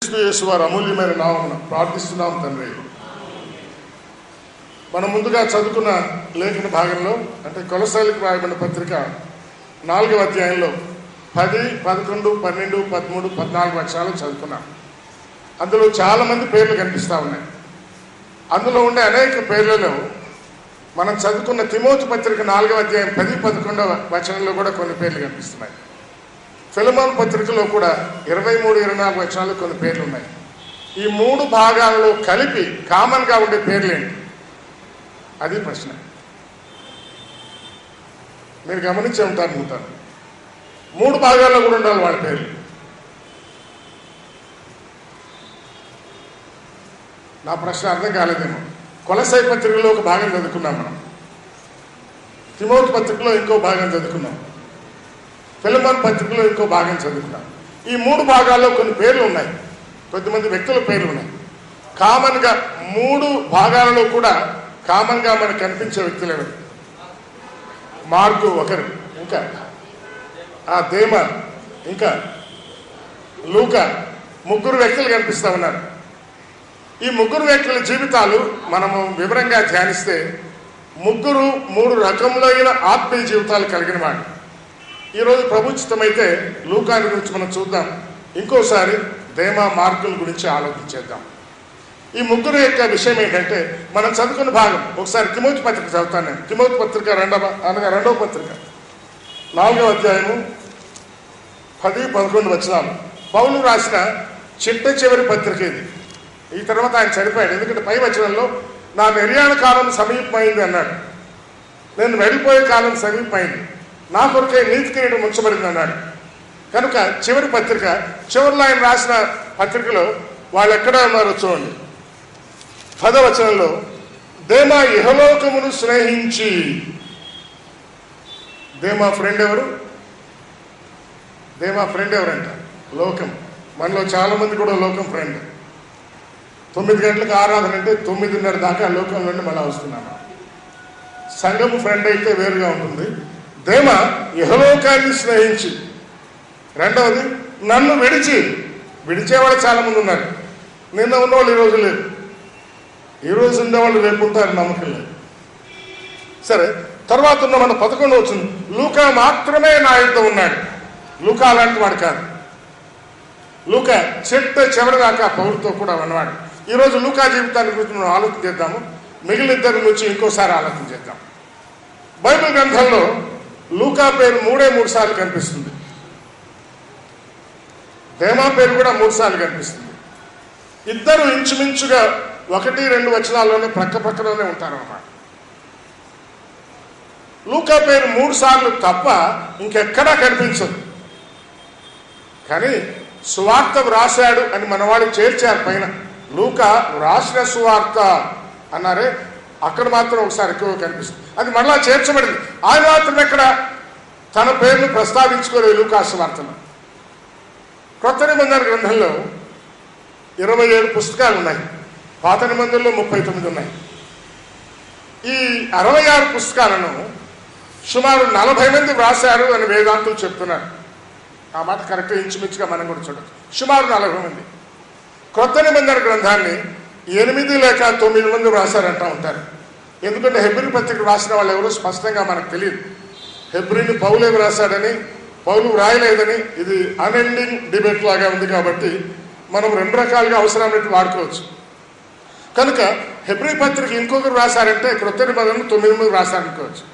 యేసువారి అమూల్యమైన నామమున ప్రార్థిస్తున్నాం తండ్రి. మనం ముందుగా చదువుకున్న లేఖన భాగంలో అంటే కొలస్సీలకు రాయబడిన పత్రిక 4వ అధ్యాయంలో 10, 11, 12, 13, 14 వచనాలు చదువుకున్నాం. అందులో చాలామంది పేర్లు కనిపిస్తూ ఉన్నాయి. అందులో ఉండే అనేక పేర్లలో మనం చదువుకున్న తిమోతి పత్రిక 4వ అధ్యాయం 10, 11 వచనంలో కూడా కొన్ని పేర్లు కనిపిస్తున్నాయి. ఫిలెమోను పత్రికలో కూడా 23, 24 వచనాలు కొన్ని పేర్లు ఉన్నాయి. ఈ 3 భాగాలలో కలిపి కామన్గా ఉండే పేర్లు ఏంటి? అది ప్రశ్న. మీరు గమనించే ఉంటారు. 3 భాగాల్లో కూడా ఉండాలి వాళ్ళ పేర్లు. నా ప్రశ్న అర్థం కాలేదేమో. కొలస్సీ పత్రికలో ఒక భాగం చదువుకున్నాం మనం, తిమోతి పత్రికలో ఇంకో భాగం చదువుకున్నాం, ఫిలెమోను పత్రికలో ఇంకో భాగం చదువుకున్నాం. ఈ 3 భాగాల్లో కొన్ని పేర్లు ఉన్నాయి, కొద్దిమంది వ్యక్తుల పేర్లు ఉన్నాయి. కామన్గా 3 భాగాలలో కూడా కామన్గా మనకు కనిపించే వ్యక్తులు ఎవరు? మార్కు ఒకరు, ఇంకా దేమ, ఇంకా లూకా, 3 వ్యక్తులు కనిపిస్తూ ఉన్నారు. ఈ 3 వ్యక్తుల జీవితాలు మనము వివరంగా ధ్యానిస్తే 3 రకములైన ఆత్మీయ జీవితాలు కలిగిన వాడు. ఈరోజు ప్రభుత్వమైతే లూకాని గురించి మనం చూద్దాం, ఇంకోసారి దేమ, మార్కుల గురించి ఆలోచించేద్దాం. ఈ 3 యొక్క విషయం ఏంటంటే మనం చదువుకున్న భాగం ఒకసారి తిమోతి పత్రిక చదువుతాను నేను. తిమోతి పత్రిక రెండవ పత్రిక 4వ అధ్యాయము 10, 11 వచనాలు. పౌలు రాసిన చిట్ట చివరి పత్రిక ఇది. ఈ తర్వాత ఆయన చనిపోయాడు. ఎందుకంటే పై వచనంలో నా నిర్యాణ కాలం సమీపమైంది అన్నాడు. నేను వెళ్ళిపోయే కాలం సమీపమైంది, నా కొరకే నీతి కిరీటం ఉంచబడింది అన్నాడు. కనుక చివరి పత్రిక చివరిలో ఆయన రాసిన పత్రికలో వాళ్ళు ఎక్కడ ఉన్నారో చూడండి. 10వ వచనంలో దేమా ఇహలోకమును స్నేహించి. దేమా ఫ్రెండ్ ఎవరు? దేమా ఫ్రెండ్ ఎవరంట? లోకం. మనలో చాలామంది కూడా లోకం ఫ్రెండ్. 9 గంటలకు ఆరాధన అంటే 9:30 దాకా లోకం నుండి మళ్ళీ వస్తున్నాను. సంఘము ఫ్రెండ్ అయితే వేరుగా ఉంటుంది. దేమ ఇహలోకాన్ని స్నేహించి. రెండవది నన్ను విడిచేవాళ్ళు చాలామంది ఉన్నారు. నిన్న ఉన్నవాళ్ళు ఈరోజు లేరు, ఈరోజు ఉండేవాళ్ళు రేపు ఉంటారు, నమ్మకం లేదు. సరే, తర్వాత ఉన్న మన 11 వచ్చింది. లూకా మాత్రమే నా యుద్ధ ఉన్నాడు. లూకా అలాంటి వాడు కాదు. లూకా చివరి దాకా పౌరుతో కూడా ఉన్నవాడు. ఈరోజు లూకా జీవితాన్ని గురించి మనం ఆలోచన చేద్దాము. మిగిలిన 2 నుంచి ఇంకోసారి ఆలోచన చేద్దాం. బైబిల్ గ్రంథంలో లూకా పేరు 3 సార్లు కనిపిస్తుంది. దేమా పేరు కూడా 3 సార్లు కనిపిస్తుంది. ఇద్దరు ఇంచుమించుగా 1, 2 వచనాల్లోనే ప్రక్కలోనే ఉంటారన్నమాట. లూకా పేరు 3 సార్లు తప్ప ఇంకెక్కడా కనిపించదు. కానీ సువార్త వ్రాసాడు అని మన వాళ్ళు చేర్చారు పైన. లూకా రాసిన సువార్త అన్నారే, అక్కడ మాత్రం ఒకసారి ఎక్కువ కనిపిస్తుంది. అది మళ్ళా చేర్చబడింది. ఆయన మాత్రం ఎక్కడ తన పేరును ప్రస్తావించుకోలేదు లూకా సువార్తలో. కొత్త నిబంధన గ్రంథంలో 27 పుస్తకాలు ఉన్నాయి, పాత నిబంధనలో 39 ఉన్నాయి. ఈ 66 పుస్తకాలను సుమారు 40 మంది వ్రాసారు అని వేదాంతులు చెప్తున్నారు. ఆ మాట కరెక్ట్గా ఇంచుమించుగా మనం కూడా చూడచ్చు. సుమారు 40 మంది. కొత్త నిబంధన గ్రంథాన్ని 8 లేక 9 మంది వ్రాసారంటూ ఉంటారు. ఎందుకంటే హెబ్రీ పత్రిక రాసిన వాళ్ళు ఎవరో స్పష్టంగా మనకు తెలియదు. హెబ్రీని పౌలే వ్రాసాడని, పౌలు వ్రాయలేదని ఇది అన్ఎండింగ్ డిబేట్ లాగా ఉంది. కాబట్టి మనం 2 రకాలుగా అవసరమైనట్టు వాడుకోవచ్చు. కనుక హెబ్రీ పత్రిక ఇంకొకరు రాశారంటే క్రొత్త నిబంధనలు 9 మంది రాశారనుకోవచ్చు.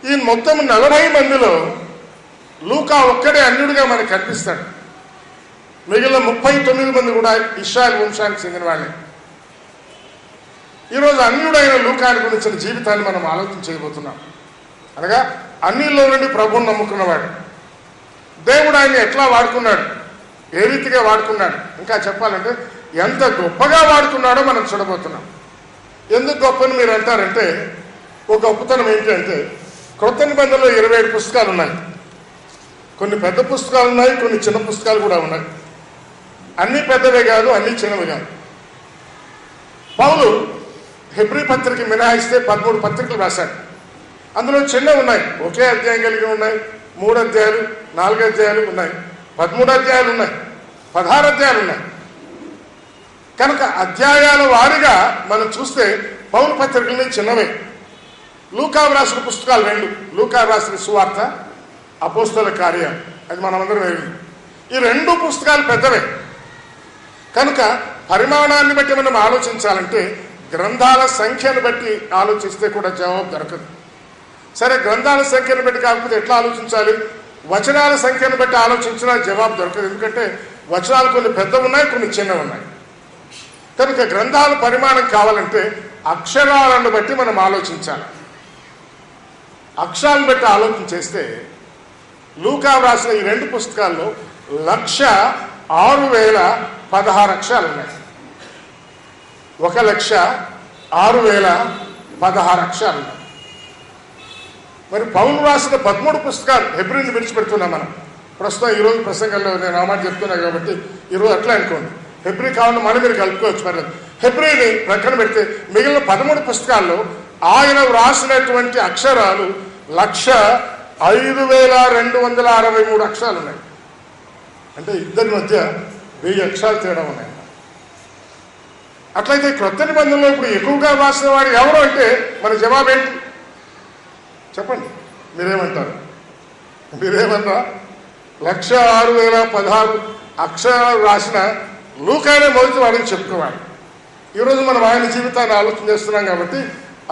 ఈ మొత్తం 40 మందిలో లూకా ఒక్కడే అన్యుడిగా మనకు కనిపిస్తాడు. మిగిలిన 39 మంది కూడా ఇశ్రాయేలు వంశానికి చెందిన వాళ్ళే. ఈరోజు అన్యుడైన లూకాని గురించిన జీవితాన్ని మనం ఆలోచన చేయబోతున్నాం. అనగా అన్యుల్లో నుండి ప్రభువుని నమ్ముకున్నవాడు. దేవుడు ఆయన్ని ఎట్లా వాడుకున్నాడు, ఏ రీతిగా వాడుకున్నాడు, ఇంకా చెప్పాలంటే ఎంత గొప్పగా వాడుకున్నాడో మనం చూడబోతున్నాం. ఎందుకు గొప్పని మీరు అంటారంటే, ఒక గొప్పతనం ఏంటి అంటే క్రొత్త నిబంధనలో 27 పుస్తకాలు ఉన్నాయి. కొన్ని పెద్ద పుస్తకాలు ఉన్నాయి, కొన్ని చిన్న పుస్తకాలు కూడా ఉన్నాయి. అన్నీ పెద్దవే కాదు, అన్నీ చిన్నవి కాదు. పౌలు హెబ్రీ పత్రిక మినహాయిస్తే 13 పత్రికలు రాశాడు. అందులో చిన్నవి ఉన్నాయి, ఒకే అధ్యాయం కలిగి ఉన్నాయి. 3 అధ్యాయాలు, 4 అధ్యాయాలు ఉన్నాయి, 13 అధ్యాయాలు ఉన్నాయి. 16 అధ్యాయాలు ఉన్నాయి. కనుక అధ్యాయాల వారీగా మనం చూస్తే పౌలు పత్రికలని చిన్నవే. లూకా రాసిన పుస్తకాలు 2, లూకా రాసిన సువార్త, అపోస్తల కార్యాలు, అది మనమందరం వేరు. ఈ 2 పుస్తకాలు పెద్దవే. కనుక పరిమాణాన్ని బట్టి మనం ఆలోచించాలంటే గ్రంథాల సంఖ్యను బట్టి ఆలోచిస్తే కూడా జవాబు దొరకదు. సరే, గ్రంథాల సంఖ్యను బట్టి కాకపోతే ఎట్లా ఆలోచించాలి? వచనాల సంఖ్యను బట్టి ఆలోచించినా జవాబు దొరకదు. ఎందుకంటే వచనాలు కొన్ని పెద్దవి ఉన్నాయి, కొన్ని చిన్నవి ఉన్నాయి. కనుక గ్రంథాల పరిమాణం కావాలంటే అక్షరాలను బట్టి మనం ఆలోచించాలి. అక్షరాలను బట్టి ఆలోచన చేస్తే లూకా రాసిన ఈ 2 పుస్తకాల్లో 1,06,016 అక్షరాలు ఉన్నాయి. 1,06,016 అక్షరాలు ఉన్నాయి. మరి పౌలు రాసిన 13 పుస్తకాలు, హెబ్రీని విడిచిపెడుతున్నాం మనం ప్రస్తుతం. ఈరోజు ప్రసంగంలో నేను ఆ మాట చెప్తున్నా కాబట్టి ఈరోజు అట్లా అనుకోండి. హెబ్రీ కావాలని మనం మీరు కలుపుకోవచ్చు, పర్లేదు. హెబ్రీని ప్రక్కన పెడితే మిగిలిన 13 పుస్తకాల్లో ఆయన వ్రాసినటువంటి అక్షరాలు 1,05,263 అక్షరాలు ఉన్నాయి. అంటే ఇద్దరి మధ్య 1000 అక్షరాలు తేడా ఉన్నాయి. అట్లయితే క్రొత్త నిబంధనలో ఇప్పుడు ఎక్కువగా వ్రాసిన వాడు ఎవరు అంటే మన జవాబు ఏంటి చెప్పండి? మీరేమంటారు? 1,06,016 అక్షరాలు రాసిన లూకానే మొదటి వాడిని చెప్పుకోవాలి. ఈరోజు మనం ఆయన జీవితాన్ని ఆలోచన చేస్తున్నాం కాబట్టి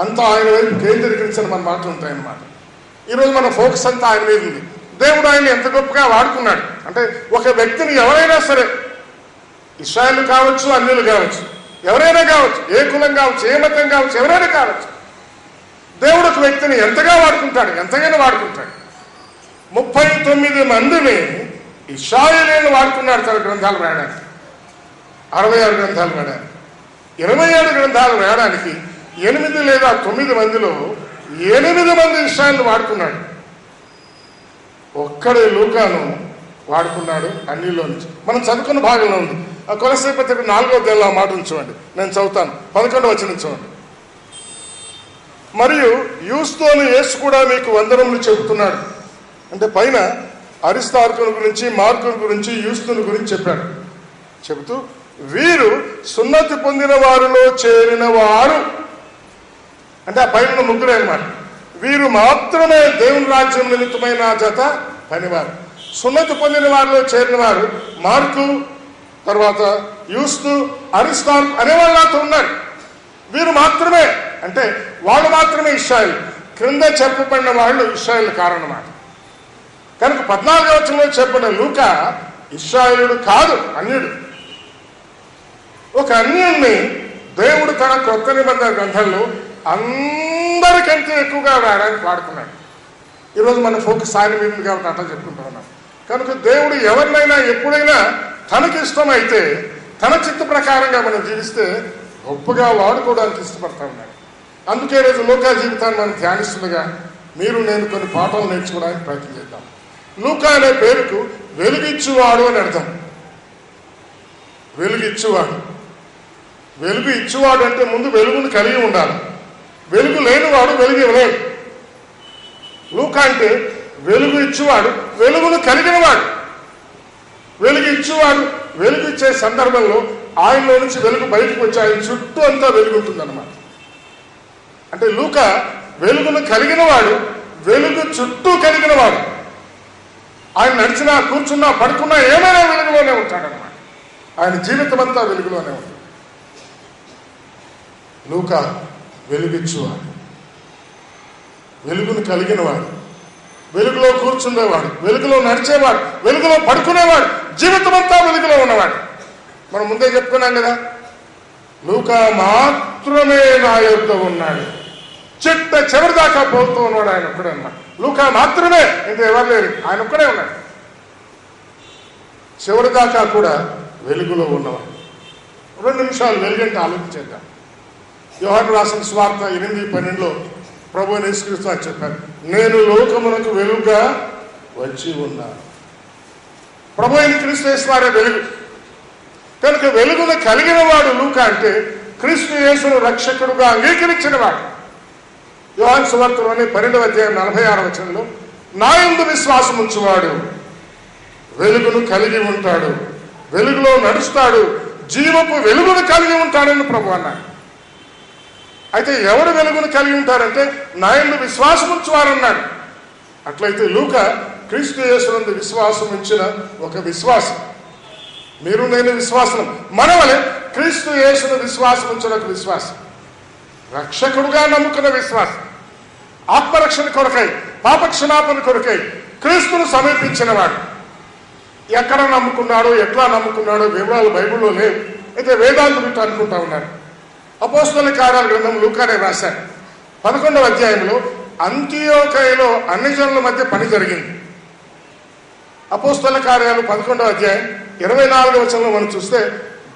అంతా ఆయన వైపు కేంద్రీకరించిన మన మాటలు ఉంటాయన్నమాట. ఈరోజు మన ఫోకస్ అంతా ఆయన మీద ఉంది. దేవుడు ఆయన ఎంత గొప్పగా వాడుకున్నాడు అంటే, ఒక వ్యక్తిని ఎవరైనా సరే, ఇశ్రాయేలు కావచ్చు, అన్యులు కావచ్చు, ఎవరైనా కావచ్చు, ఏ కులం కావచ్చు, ఏ మతం కావచ్చు, ఎవరైనా కావచ్చు, దేవుడు ఒక వ్యక్తిని ఎంతగా వాడుకుంటాడు, ఎంతగానో వాడుకుంటాడు. 39 మందిని ఇశ్రాయేలీయులను వాడుకున్నాడు తన గ్రంథాలు రాయడానికి. 66 గ్రంథాలు రాయడానికి, 27 గ్రంథాలు రాయడానికి 8 లేదా 9 మందిలో 8 మంది ఇశ్రాయేలును వాడుకున్నాడు. ఒక్కడే లూకాను వాడుకున్నాడు అన్నిలో నుంచి. మనం చదువుకున్న భాగంలో ఉంది. ఆ కొలస్సీ పత్రిక 4వ అధ్యాయంలో ఆ మాట ఉంచండి, నేను చదువుతాను. 11వ వచనం చూడండి. మరియు యూస్తోను యేసు కూడా మీకు వందనములు చెబుతున్నాడు. అంటే పైన అరిస్తార్కుని గురించి, మార్కుని గురించి, యూస్తుని గురించి చెప్పాడు. చెబుతూ వీరు సున్నతి పొందిన వారిలో చేరిన వారు, అంటే ఆ పైన 3 అన్నమాట. వీరు మాత్రమే దేవుని రాజ్యం నిమిత్తమైన జత పనివారు. సున్నతి పొందిన వారిలో చేరిన వారు మార్కు, తర్వాత యూస్తు, అరిస్తార్కు అనేవాళ్ళు నాతో ఉన్నారు. వీరు మాత్రమే, అంటే వాళ్ళు మాత్రమే ఇశ్రాయేలు. క్రింద చెప్పబడిన వాళ్ళు ఇశ్రాయేలు కారణమాట. కనుక 14వ వచనంలో చెప్పిన లూకా ఇశ్రాయేలుడు కాదు, అన్యుడు. ఒక అన్యుడిని దేవుడు తన క్రొత్త నిబంధన గ్రంథంలో అందరికంటే ఎక్కువగా రాయడానికి వాడుకున్నాడు. ఈరోజు మన ఫోకస్ ఆయన మీద కాబట్టి అట్లా చెప్పుకుంటూ ఉన్నాం. కనుక దేవుడు ఎవరినైనా ఎప్పుడైనా తనకి ఇష్టమైతే, తన చిత్త ప్రకారంగా మనం జీవిస్తే గొప్పగా వాడుకోవడానికి ఇష్టపడతా ఉన్నాడు. అందుకే రోజు లూకా జీవితాన్ని మనం ధ్యానిస్తుండగా మీరు నేను కొన్ని పాఠాలు నేర్చుకోవడానికి ప్రయత్నం చేద్దాం. లూకా అనే పేరుకు వెలుగిచ్చువాడు అని అర్థం. వెలుగిచ్చువాడు, వెలుగు ఇచ్చువాడు అంటే ముందు వెలుగును కలిగి ఉండాలి. వెలుగు లేనివాడు వెలుగు ఇవ్వలేడు. లూకా అంటే వెలుగు ఇచ్చువాడు, వెలుగును కలిగిన వాడు. వెలుగు ఇచ్చువాడు, వెలుగు ఇచ్చే సందర్భంలో ఆయనలో నుంచి వెలుగు బయటకు వచ్చి ఆయన చుట్టూ అంతా వెలుగు ఉంటుందన్నమాట. అంటే లూకా వెలుగును కలిగిన వాడు, వెలుగు చుట్టూ కలిగిన వాడు. ఆయన నడిచినా, కూర్చున్నా, పడుకున్నా ఏమైనా వెలుగులోనే ఉంటాడన్నమాట. ఆయన జీవితం అంతా వెలుగులోనే ఉంటుంది. లూకా వెలుగిచ్చువాడు, వెలుగును కలిగిన వాడు, వెలుగులో కూర్చునేవాడు, వెలుగులో నడిచేవాడు, వెలుగులో పడుకునేవాడు, జీవితం అంతా వెలుగులో ఉన్నవాడు. మనం ముందే చెప్పుకున్నాం కదా, లూకా మాత్రమే నా యొద్ద ఉన్నాడు, చిట్ట చివరి దాకా పోతూ ఉన్నాడు. ఆయన ఒక్కడే అన్నమాట. లూకా మాత్రమే, ఇంకా ఎవరు లేరు, ఆయన ఒక్కడే ఉన్నాడు. చివరి దాకా కూడా వెలుగులో ఉన్నవాడు. 2 నిమిషాలు వెలుగంటే ఆలోచించేద్దాం. యోహాను రాసిన సువార్త 8:12లో ప్రభు యేసుక్రీస్తు చెప్పారు, నేను లోకమునకు వెలుగుగా వచ్చి ఉన్నాను. ప్రభు క్రీస్తు యేసు వారే వెలుగు. కనుక వెలుగును కలిగిన వాడు లూకా అంటే క్రీస్తు యేసును రక్షకుడుగా అంగీకరించిన వాడు. యోహాను సువార్తలోని 12వ అధ్యాయం 46వ వచనంలో నా యందు విశ్వాసం ఉంచువాడు వెలుగును కలిగి ఉంటాడు, వెలుగులో నడుస్తాడు, జీవపు వెలుగును కలిగి ఉంటాడని ప్రభు అన్నాడు. అయితే ఎవరు వెలుగును కలిగి ఉంటారంటే నా యందు విశ్వాసం ఉంచువారన్నాడు. అట్లయితే లూకా క్రీస్తు యేసునందు విశ్వాసం ఉంచిన ఒక విశ్వాసం. మీరు నేను విశ్వాసం మన వలె క్రీస్తు యేసును విశ్వాసం ఉంచిన ఒక విశ్వాసం, రక్షకుడుగా నమ్ముకున్న విశ్వాసం, ఆత్మరక్షణ కొరకై పాపక్షమాపణ కొరకై క్రీస్తును సమీపించిన వాడు. ఎక్కడ నమ్ముకున్నాడో ఎట్లా నమ్ముకున్నాడో వివరాలు బైబిల్లో లేవు. అయితే వేదాంతులు అనుకుంటా ఉన్నారు. అపోస్తలుల కార్యాల గ్రంథం లూకానే రాశారు. 11వ అధ్యాయంలో అంతియోకయలో అన్ని జనుల మధ్య పని జరిగింది. అపోస్తలుల కార్యాలు 11వ అధ్యాయం 24వ వచనంలో మనం చూస్తే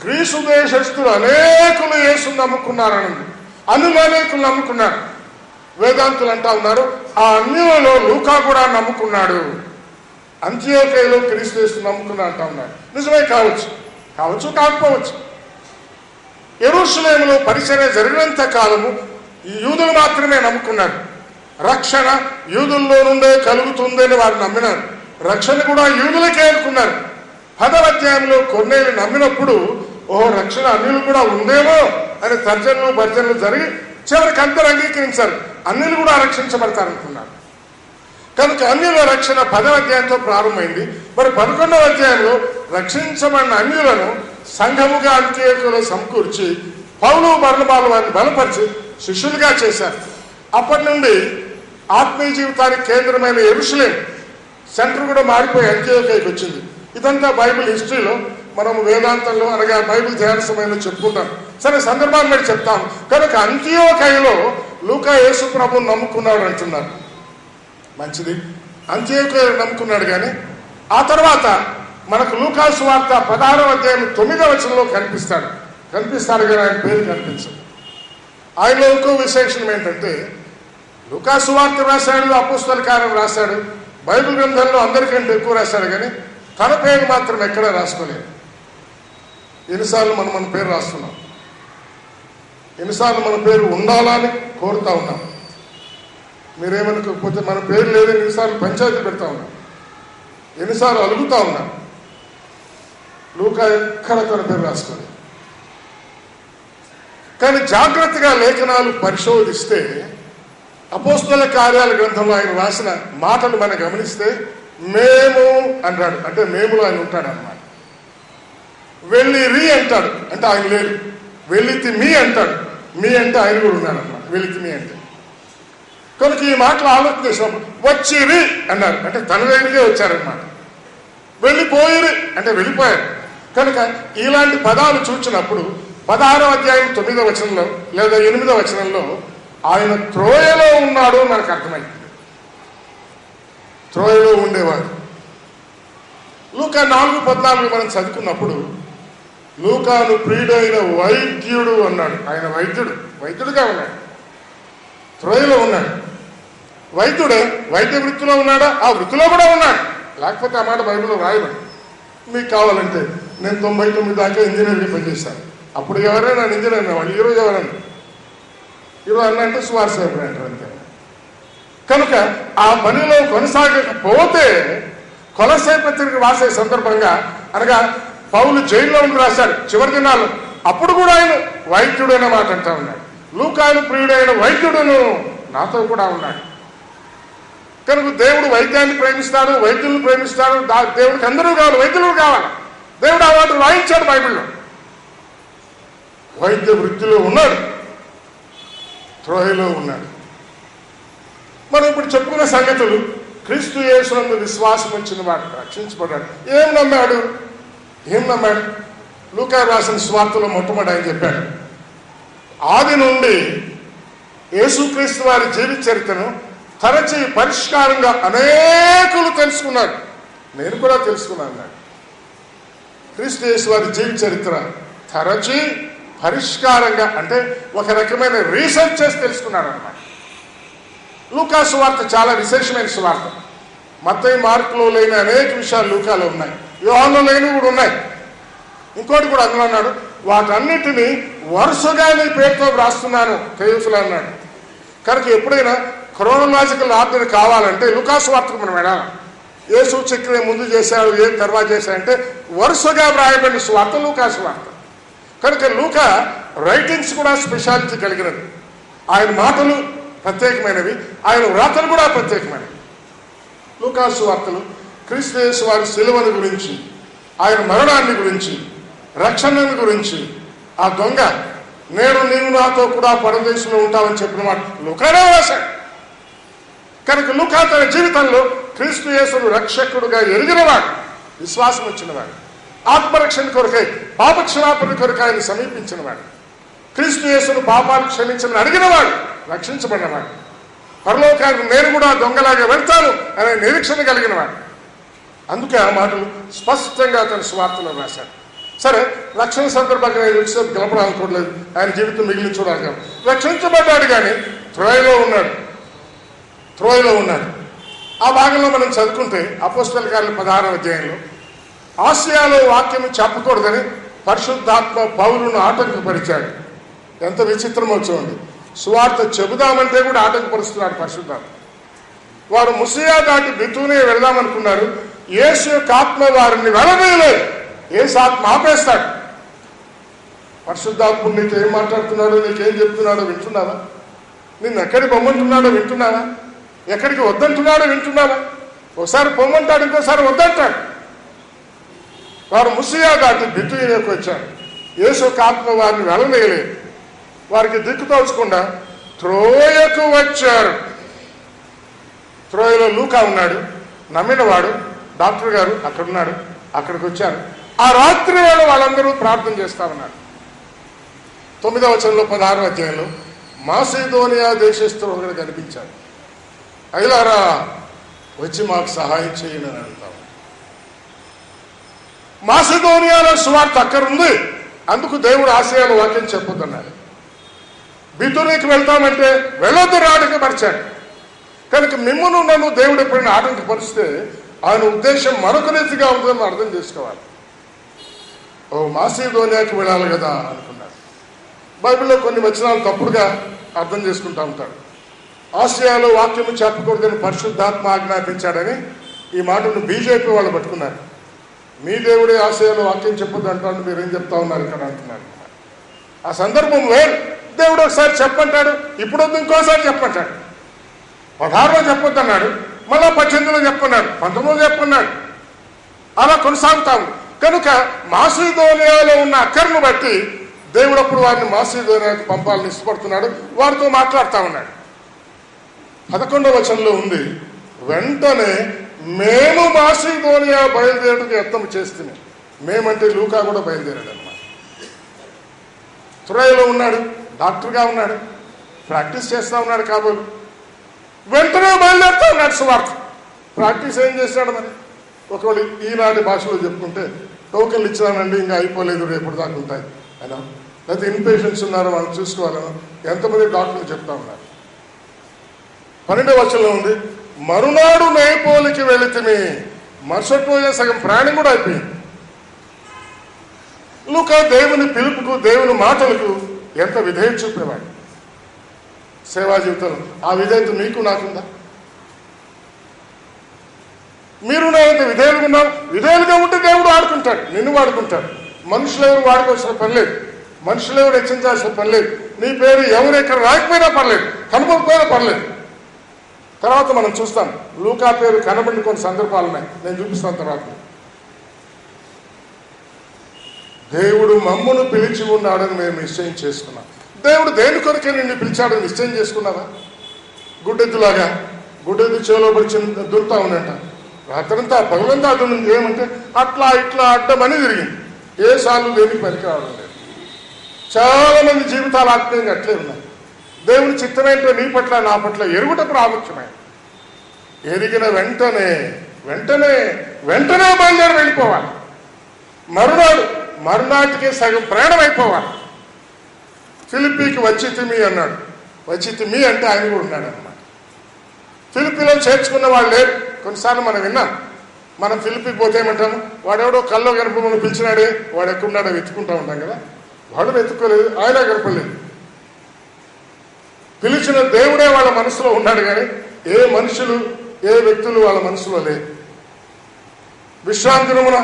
గ్రీసు దేశస్థులు అనేకులు యేసును నమ్ముకున్నారని, అన్యులు అనేకులు నమ్ముకున్నారు. వేదాంతులు అంటా ఉన్నారు ఆ అన్యులలో లూకా కూడా నమ్ముకున్నాడు, అంతియోకయలో క్రీస్తు యేసును నమ్ముకున్నా అంటా ఉన్నారు. నిజమే కావచ్చు, కాకపోవచ్చు. యెరూషలేములో పరిచర్య జరిగినంత కాలము ఈ యూదులు మాత్రమే నమ్ముకున్నారు. రక్షణ యూదుల్లో నుండే కలుగుతుందని వారు నమ్మినారు. రక్షణ కూడా యూదులకే అనుకున్నారు. 10వ అధ్యాయంలో కొన్నేళ్ళు నమ్మినప్పుడు రక్షణ అన్యులు కూడా ఉందేమో అని తర్జనలు భర్జనలు జరిగి చివరికి అందరూ అంగీకరించారు, అన్యులు కూడా రక్షించబడతారనుకున్నారు. కనుక అన్యుల రక్షణ 10వ అధ్యాయంతో ప్రారంభమైంది. మరి 11వ అధ్యాయంలో రక్షించబడిన అన్యులను సంఘముగా అంత్యోక్యలో సమకూర్చి పౌలు బర్నబాలు వారిని బలపరిచి శిష్యులుగా చేశారు. అప్పటి నుండి ఆత్మీయ జీవితానికి కేంద్రమైన యెరూషలేం సెంటర్ కూడా మారిపోయి అంత్యోక్యకి వచ్చింది. ఇదంతా బైబిల్ హిస్టరీలో మనం వేదాంతంలో అనగా బైబిల్ ధ్యాన సమయంలో చెప్పుకుంటాం. సరే, సందర్భాన్ని బట్టి చెప్తాం. కనుక అంత్యోకయలో లూకా యేసు ప్రభువును నమ్ముకున్నాడు అంటున్నారు. మంచిది, అంత్యోకయలో నమ్ముకున్నాడు. కానీ ఆ తర్వాత మనకు లూకా సువార్త 16వ అధ్యాయం 9వ వచనంలో కనిపిస్తాడు కానీ ఆయన పేరు కనిపించదు. ఆయనలో ఇంకో విశేషణం ఏంటంటే లూకా సువార్త రాశాడు, అపోస్తలుల కార్యం రాశాడు, బైబిల్ గ్రంథంలో అందరికంటే ఎక్కువ రాశాడు. కానీ తన పేరు మాత్రం ఎక్కడా రాసుకోలేదు. ఎన్నిసార్లు మనం మన పేరు రాస్తున్నాం, ఎన్నిసార్లు మన పేరు ఉండాలని కోరుతా ఉన్నాం. మీరేమనుకోకపోతే మన పేరు లేదని ఎన్నిసార్లు పంచాయతీ పెడతా ఉన్నాం, ఎన్నిసార్లు అలుగుతా ఉన్నాం. లూకా ఎక్కడ తన పేరు రాసుకోలేదు. కానీ జాగ్రత్తగా లేఖనాలు పరిశోధిస్తే అపోస్తలుల కార్యాల గ్రంథంలో ఆయన రాసిన మాటలు మనం గమనిస్తే మేము అంటాడు, అంటే మేములో ఆయన ఉంటాడు అన్నమాట. వెళ్ళిరి అంటాడు, అంటే ఆయన లేడు. వెళ్ళితి మీ అంటాడు, మీ అంటే ఆయన కూడా ఉన్నాడు అన్నమాట. వెళ్ళితి మీ అంటే కనుక ఈ మాటలు ఆలోచన చేసినప్పుడు వచ్చిరి అన్నారు, అంటే తన దగ్గరికే వచ్చారనమాట. వెళ్ళిపోయిరి అంటే వెళ్ళిపోయారు. కనుక ఇలాంటి పదాలు చూచినప్పుడు 16వ అధ్యాయం 9వ వచనంలో లేదా 8వ వచనంలో ఆయన త్రోయలో ఉన్నాడు మనకు అర్థమైంది. త్రోయలో ఉండేవాడు. లూకా 4:14 మనం చదువుకున్నప్పుడు లూకాను ప్రియుడైన వైద్యుడు అన్నాడు. ఆయన వైద్యుడుగా ఉన్నాడు, త్రోయలో ఉన్నాడు. వైద్యుడే వైద్య వృత్తిలో ఉన్నాడా? ఆ వృత్తిలో కూడా ఉన్నాడు. లేకపోతే ఆ మాట బైబిల్లో రాయబడి. మీకు కావాలంటే నేను 99 దాకా ఇంజనీర్గా పనిచేశాను. అప్పుడు ఎవరైనా నేను ఇంజనీర్ అనేవాళ్ళు, ఈరోజు ఎవరన్నా ఈరోజు అన్నంటే సువార్త సేవకుడు అంటారు అంతే. కనుక ఆ పనిలో కొనసాగకపోతే కొలస్సే పత్రిక రాసే సందర్భంగా అనగా పౌలు జైల్లో ఉండి రాశాడు చివరి దినాల్లో, అప్పుడు కూడా ఆయన వైద్యుడు అనే మాట అంటా ఉన్నాడు. లూకాను ప్రియుడైన వైద్యుడును నాతో కూడా ఉన్నాడు. కనుక దేవుడు వైద్యాన్ని ప్రేమిస్తాడు, వైద్యులను ప్రేమిస్తాడు. దేవుడికి అందరూ కావాలి, వైద్యులు కావాలి. దేవుడు ఆ మాట రాయించాడు బైబిల్లో. వైద్య వృత్తిలో ఉన్నాడు, త్రోయలో ఉన్నాడు. మనం ఇప్పుడు చెప్పుకున్న సంగతులు క్రీస్తు యేసునందు విశ్వాసం ఉంచిన వాడు రక్షించబడ్డాడు. ఏం నమ్మాడు? లూకా రాసిన స్వార్థలో మొట్టమొదటి ఆయన చెప్పాడు, ఆది నుండి యేసుక్రీస్తు వారి జీవిత చరిత్రను తరచి పరిష్కారంగా అనేకులు తెలుసుకున్నారు. నేను కూడా తెలుసుకున్నాను అన్నాడు. క్రీస్తు యేసు వారి జీవిత చరిత్ర తరచి పరిష్కారంగా అంటే ఒక రకమైన రీసెర్చ్ చేసి తెలుసుకున్నాడు అన్నమాట. లూకా సువార్త చాలా విశేషమైన సువార్త. మత్తయి మార్కులో లేని అనేక విషయాలు లూకాలో ఉన్నాయి, యోహానులో లేనివి కూడా ఉన్నాయి. ఇంకోటి కూడా అందులో అన్నాడు, వాటన్నిటినీ వరుసగా నీ పేరుతో వ్రాస్తున్నాను కేయుఫులు అన్నాడు. కనుక ఎప్పుడైనా క్రోనలాజికల్ ఆర్డర్ కావాలంటే లూకా సువార్తకు మనం వెళ్ళాలి. ఏ సూచక్రియ ముందు చేశాడు, ఏ తర్వాత చేశాడంటే వరుసగా వ్రాయబడిన స్వార్థ లూకా స్వార్థ. కనుక లూకా రైటింగ్స్ కూడా స్పెషాలిటీ కలిగినవి. ఆయన మాటలు ప్రత్యేకమైనవి, ఆయన వ్రాతలు కూడా ప్రత్యేకమైనవి. లూకా సువార్తలు క్రీస్తు యేసు వారి శిలువను గురించి, ఆయన మరణాన్ని గురించి, రక్షణను గురించి, ఆ దొంగ నేను నీవు నాతో కూడా పరదేశంలో ఉంటావని చెప్పిన మాట లూకానే రాశాడు. కనుక లూకా తన జీవితంలో క్రీస్తు యేసును రక్షకుడుగా ఎరిగినవాడు, విశ్వాసం వచ్చినవాడు, ఆత్మరక్షణ కొరకై పాపక్షమాపణ కొరకు ఆయన సమీపించినవాడు, క్రీస్తు యేసును పాపాలు క్షమించమని అడిగినవాడు, రక్షించబడినవాడు, పరలోకానికి నేను కూడా దొంగలాగా వెళ్తాను అనే నిరీక్షణ కలిగినవాడు. అందుకే ఆ మాటలు స్పష్టంగా తన స్వార్థలో రాశాడు. సరే, రక్షణ సందర్భంగా నేను వచ్చేసరికి గెలపడాలనుకోవట్లేదు, ఆయన జీవితం మిగిలిన చూడాలి. రక్షించబడ్డాడు కానీ త్రోయలో ఉన్నాడు. ఆ భాగంలో మనం చదువుకుంటే అపోస్తలుల కార్యాలు 16వ అధ్యాయంలో ఆసియాలో వాక్యం చెప్పకూడదని పరిశుద్ధాత్మ పౌలును ఆటంకపరిచాడు. ఎంత విచిత్రమో చూడండి. సువార్త చెబుదామంటే కూడా ఆటంకపరుస్తున్నాడు పరిశుద్ధాత్మ. వారు ముసియా దాటి బితూనే వెళదామనుకున్నారు. యేసు యొక్క ఆత్మ వారిని వెళ్ళలేదు. యేసు ఆత్మ ఆపేస్తాడు. పరిశుద్ధాత్ముడు నీతో ఏం మాట్లాడుతున్నాడో, నీకేం చెప్తున్నాడో వింటున్నావా? నిన్ను ఎక్కడికి పొమ్మంటున్నాడో వింటున్నావా? ఎక్కడికి వద్దంటున్నాడో వింటున్నావా? ఒకసారి పొమ్మంటాడు, ఇంకోసారి వద్దంటాడు. వారు ముసియా దాటి బితూనేకి వచ్చారు. యేసు యొక్క ఆత్మ వారిని వెళ్ళలేదు. వారికి దిక్కుతోచకుండా త్రోయకు వచ్చారు. త్రోయలో లూకా ఉన్నాడు, నమ్మినవాడు, డాక్టర్ గారు అక్కడున్నాడు. అక్కడికి వచ్చారు. ఆ రాత్రి వేళ వాళ్ళందరూ ప్రార్థన చేస్తా ఉన్నారు. 9వ వచనంలో 16వ అధ్యాయంలో మాసిదోనియా దేశస్థులు ఒకరు కనిపించారు. అయ్యలారా వచ్చి మాకు సహాయం చేయని అని అంటాం. మాసిదోనియాలో సువార్త అక్కడుంది, అందుకు దేవుడు ఆశయాలు వాక్యం చెప్పొద్దన్నాడు. బితునీకి వెళ్తామంటే వెళ్ళొద్దు ఆటంకపరిచాడు. కనుక మిమ్మును నన్ను దేవుడు ఎప్పుడైనా ఆటంకపరిస్తే ఆయన ఉద్దేశం మరొక రీతిగా ఉందని అర్థం చేసుకోవాలి. ఓ మాసిదోనియాకి వెళ్ళాలి కదా అనుకున్నాడు. బైబిల్లో కొన్ని వచనాలు తప్పుడుగా అర్థం చేసుకుంటూ ఉంటాడు. ఆసియాలో వాక్యము చెప్పకూడదని పరిశుద్ధాత్మ ఆజ్ఞాపించాడని ఈ మాటను బీజేపీ వాళ్ళు పట్టుకున్నారు. మీ దేవుడే ఆసియాలో వాక్యం చెప్పొద్దు అంటాడు, మీరేం చెప్తా ఉన్నారు ఇక్కడ అంటున్నారు. ఆ సందర్భం వేరు. దేవుడు ఒకసారి చెప్పంటాడు, ఇప్పుడు ఇంకోసారి చెప్పంటాడు. 16లో చెప్పొద్దు అన్నాడు, మళ్ళా 18లో చెప్పన్నాడు, 19లో చెప్పన్నాడు. అలా కొనసాగుతాము. కనుక మాసిదోనియాలో ఉన్న అక్కర్ను బట్టి దేవుడు అప్పుడు వారిని మాసిదోనియాకి పంపాలని ఇష్టపడుతున్నాడు. వారితో మాట్లాడుతూ ఉన్నాడు. 11వ వచనంలో ఉంది, వెంటనే మేము మాసిదోనియా బయలుదేరుటకు యత్నం చేస్తున్నాం. మేమంటే లూకా కూడా బయలుదేరాడు అన్నమాట. త్రోయలో ఉన్నాడు, డాక్టర్గా ఉన్నాడు, ప్రాక్టీస్ చేస్తూ ఉన్నాడు కాబోలు. వెంటనే బయలుదేరుతూ ఉన్నాడు సువార్త. ప్రాక్టీస్ ఏం చేశాడు మరి? ఒకవేళ ఈనాటి భాషలో చెప్పుకుంటే టోకెన్లు ఇచ్చినానండి, ఇంకా అయిపోలేదు, రేపటి దాకా ఉంటాయి అయినా, లేకపోతే ఇన్పేషెంట్స్ ఉన్నారు వాళ్ళు చూసుకోవాలను ఎంతమంది డాక్టర్లు చెప్తా ఉన్నారు. 12వ వచనంలో ఉంది, మరునాడు నేపోలికి వెళితిమి. మరుసటి రోజే సగం ప్రయాణం కూడా అయిపోయింది. లూకా దేవుని పిలుపుకు, దేవుని మాటలకు ఎంత విధేయత చూపేవాడు సేవా జీవితంలో. ఆ విధేయత మీకు నాకుందా? మీరు నా ఎంత విధేయులుగా ఉన్నాం. విధేయులుగా ఉంటే దేవుడు వాడుకుంటాడు, నిన్ను వాడుకుంటాడు. మనుషులు ఎవరు వాడుకోవాల్సిన పని లేదు, మనుషులు ఎవరు హెచ్చించాల్సిన పని లేదు. నీ పేరు ఎవరు ఎక్కడ రాకపోయినా పర్లేదు, కనపడకపోయినా పర్లేదు. తర్వాత మనం చూస్తాం లూకా పేరు కనబడిన కొన్ని సందర్భాలు ఉన్నాయి, నేను చూపిస్తాను తర్వాత. దేవుడు మమ్మును పిలిచి ఉన్నాడని మేము నిశ్చయం చేసుకున్నాం. దేవుడు దేని కొరకే నిన్ను పిలిచాడని నిశ్చయం చేసుకున్నావా? గుడ్డెద్దులాగా గుడ్డెద్దు చేలో పడి దురుతా ఉన్నట్ట. రాత్రంతా పగలంతా అతను ఏమంటే అట్లా ఇట్లా అడ్డమని తిరిగింది. ఏ సార్లు దేనికి పనికి రావడం లేదు. చాలా మంది జీవితాలు ఆత్మీయంగా అట్లే ఉన్నాయి. దేవుని చిత్తమేంటో నీ పట్ల నా పట్ల ఎరుగుట ప్రాముఖ్యమైన. ఎరిగిన వెంటనే వెంటనే వెంటనే బయలుదేరి వెళ్ళిపోవాలి. మరునాటికే సగం ప్రయాణం అయిపోవాలి. ఫిలిప్పీకి వచ్చితిమి అన్నాడు. వచ్చితిమి అంటే ఆయన కూడా ఉన్నాడు అనమాట. ఫిలిప్పీలో చేర్చుకున్న వాళ్ళు లేరు. కొన్నిసార్లు మనం విన్నాం, మనం ఫిలిప్పీకి పోతే ఏమంటాము, వాడెవడో కల్లో కనుక మనం పిలిచినాడే, వాడు ఎక్కడున్నాడో వెతుక్కుంటా ఉంటాం కదా. వాడు వెతుక్కోలేదు, ఆయన కనపడలేదు. పిలిచిన దేవుడే వాళ్ళ మనసులో ఉన్నాడు కానీ ఏ మనుషులు, ఏ వ్యక్తులు వాళ్ళ మనసులో లేదు. విశ్రాంతి దినమున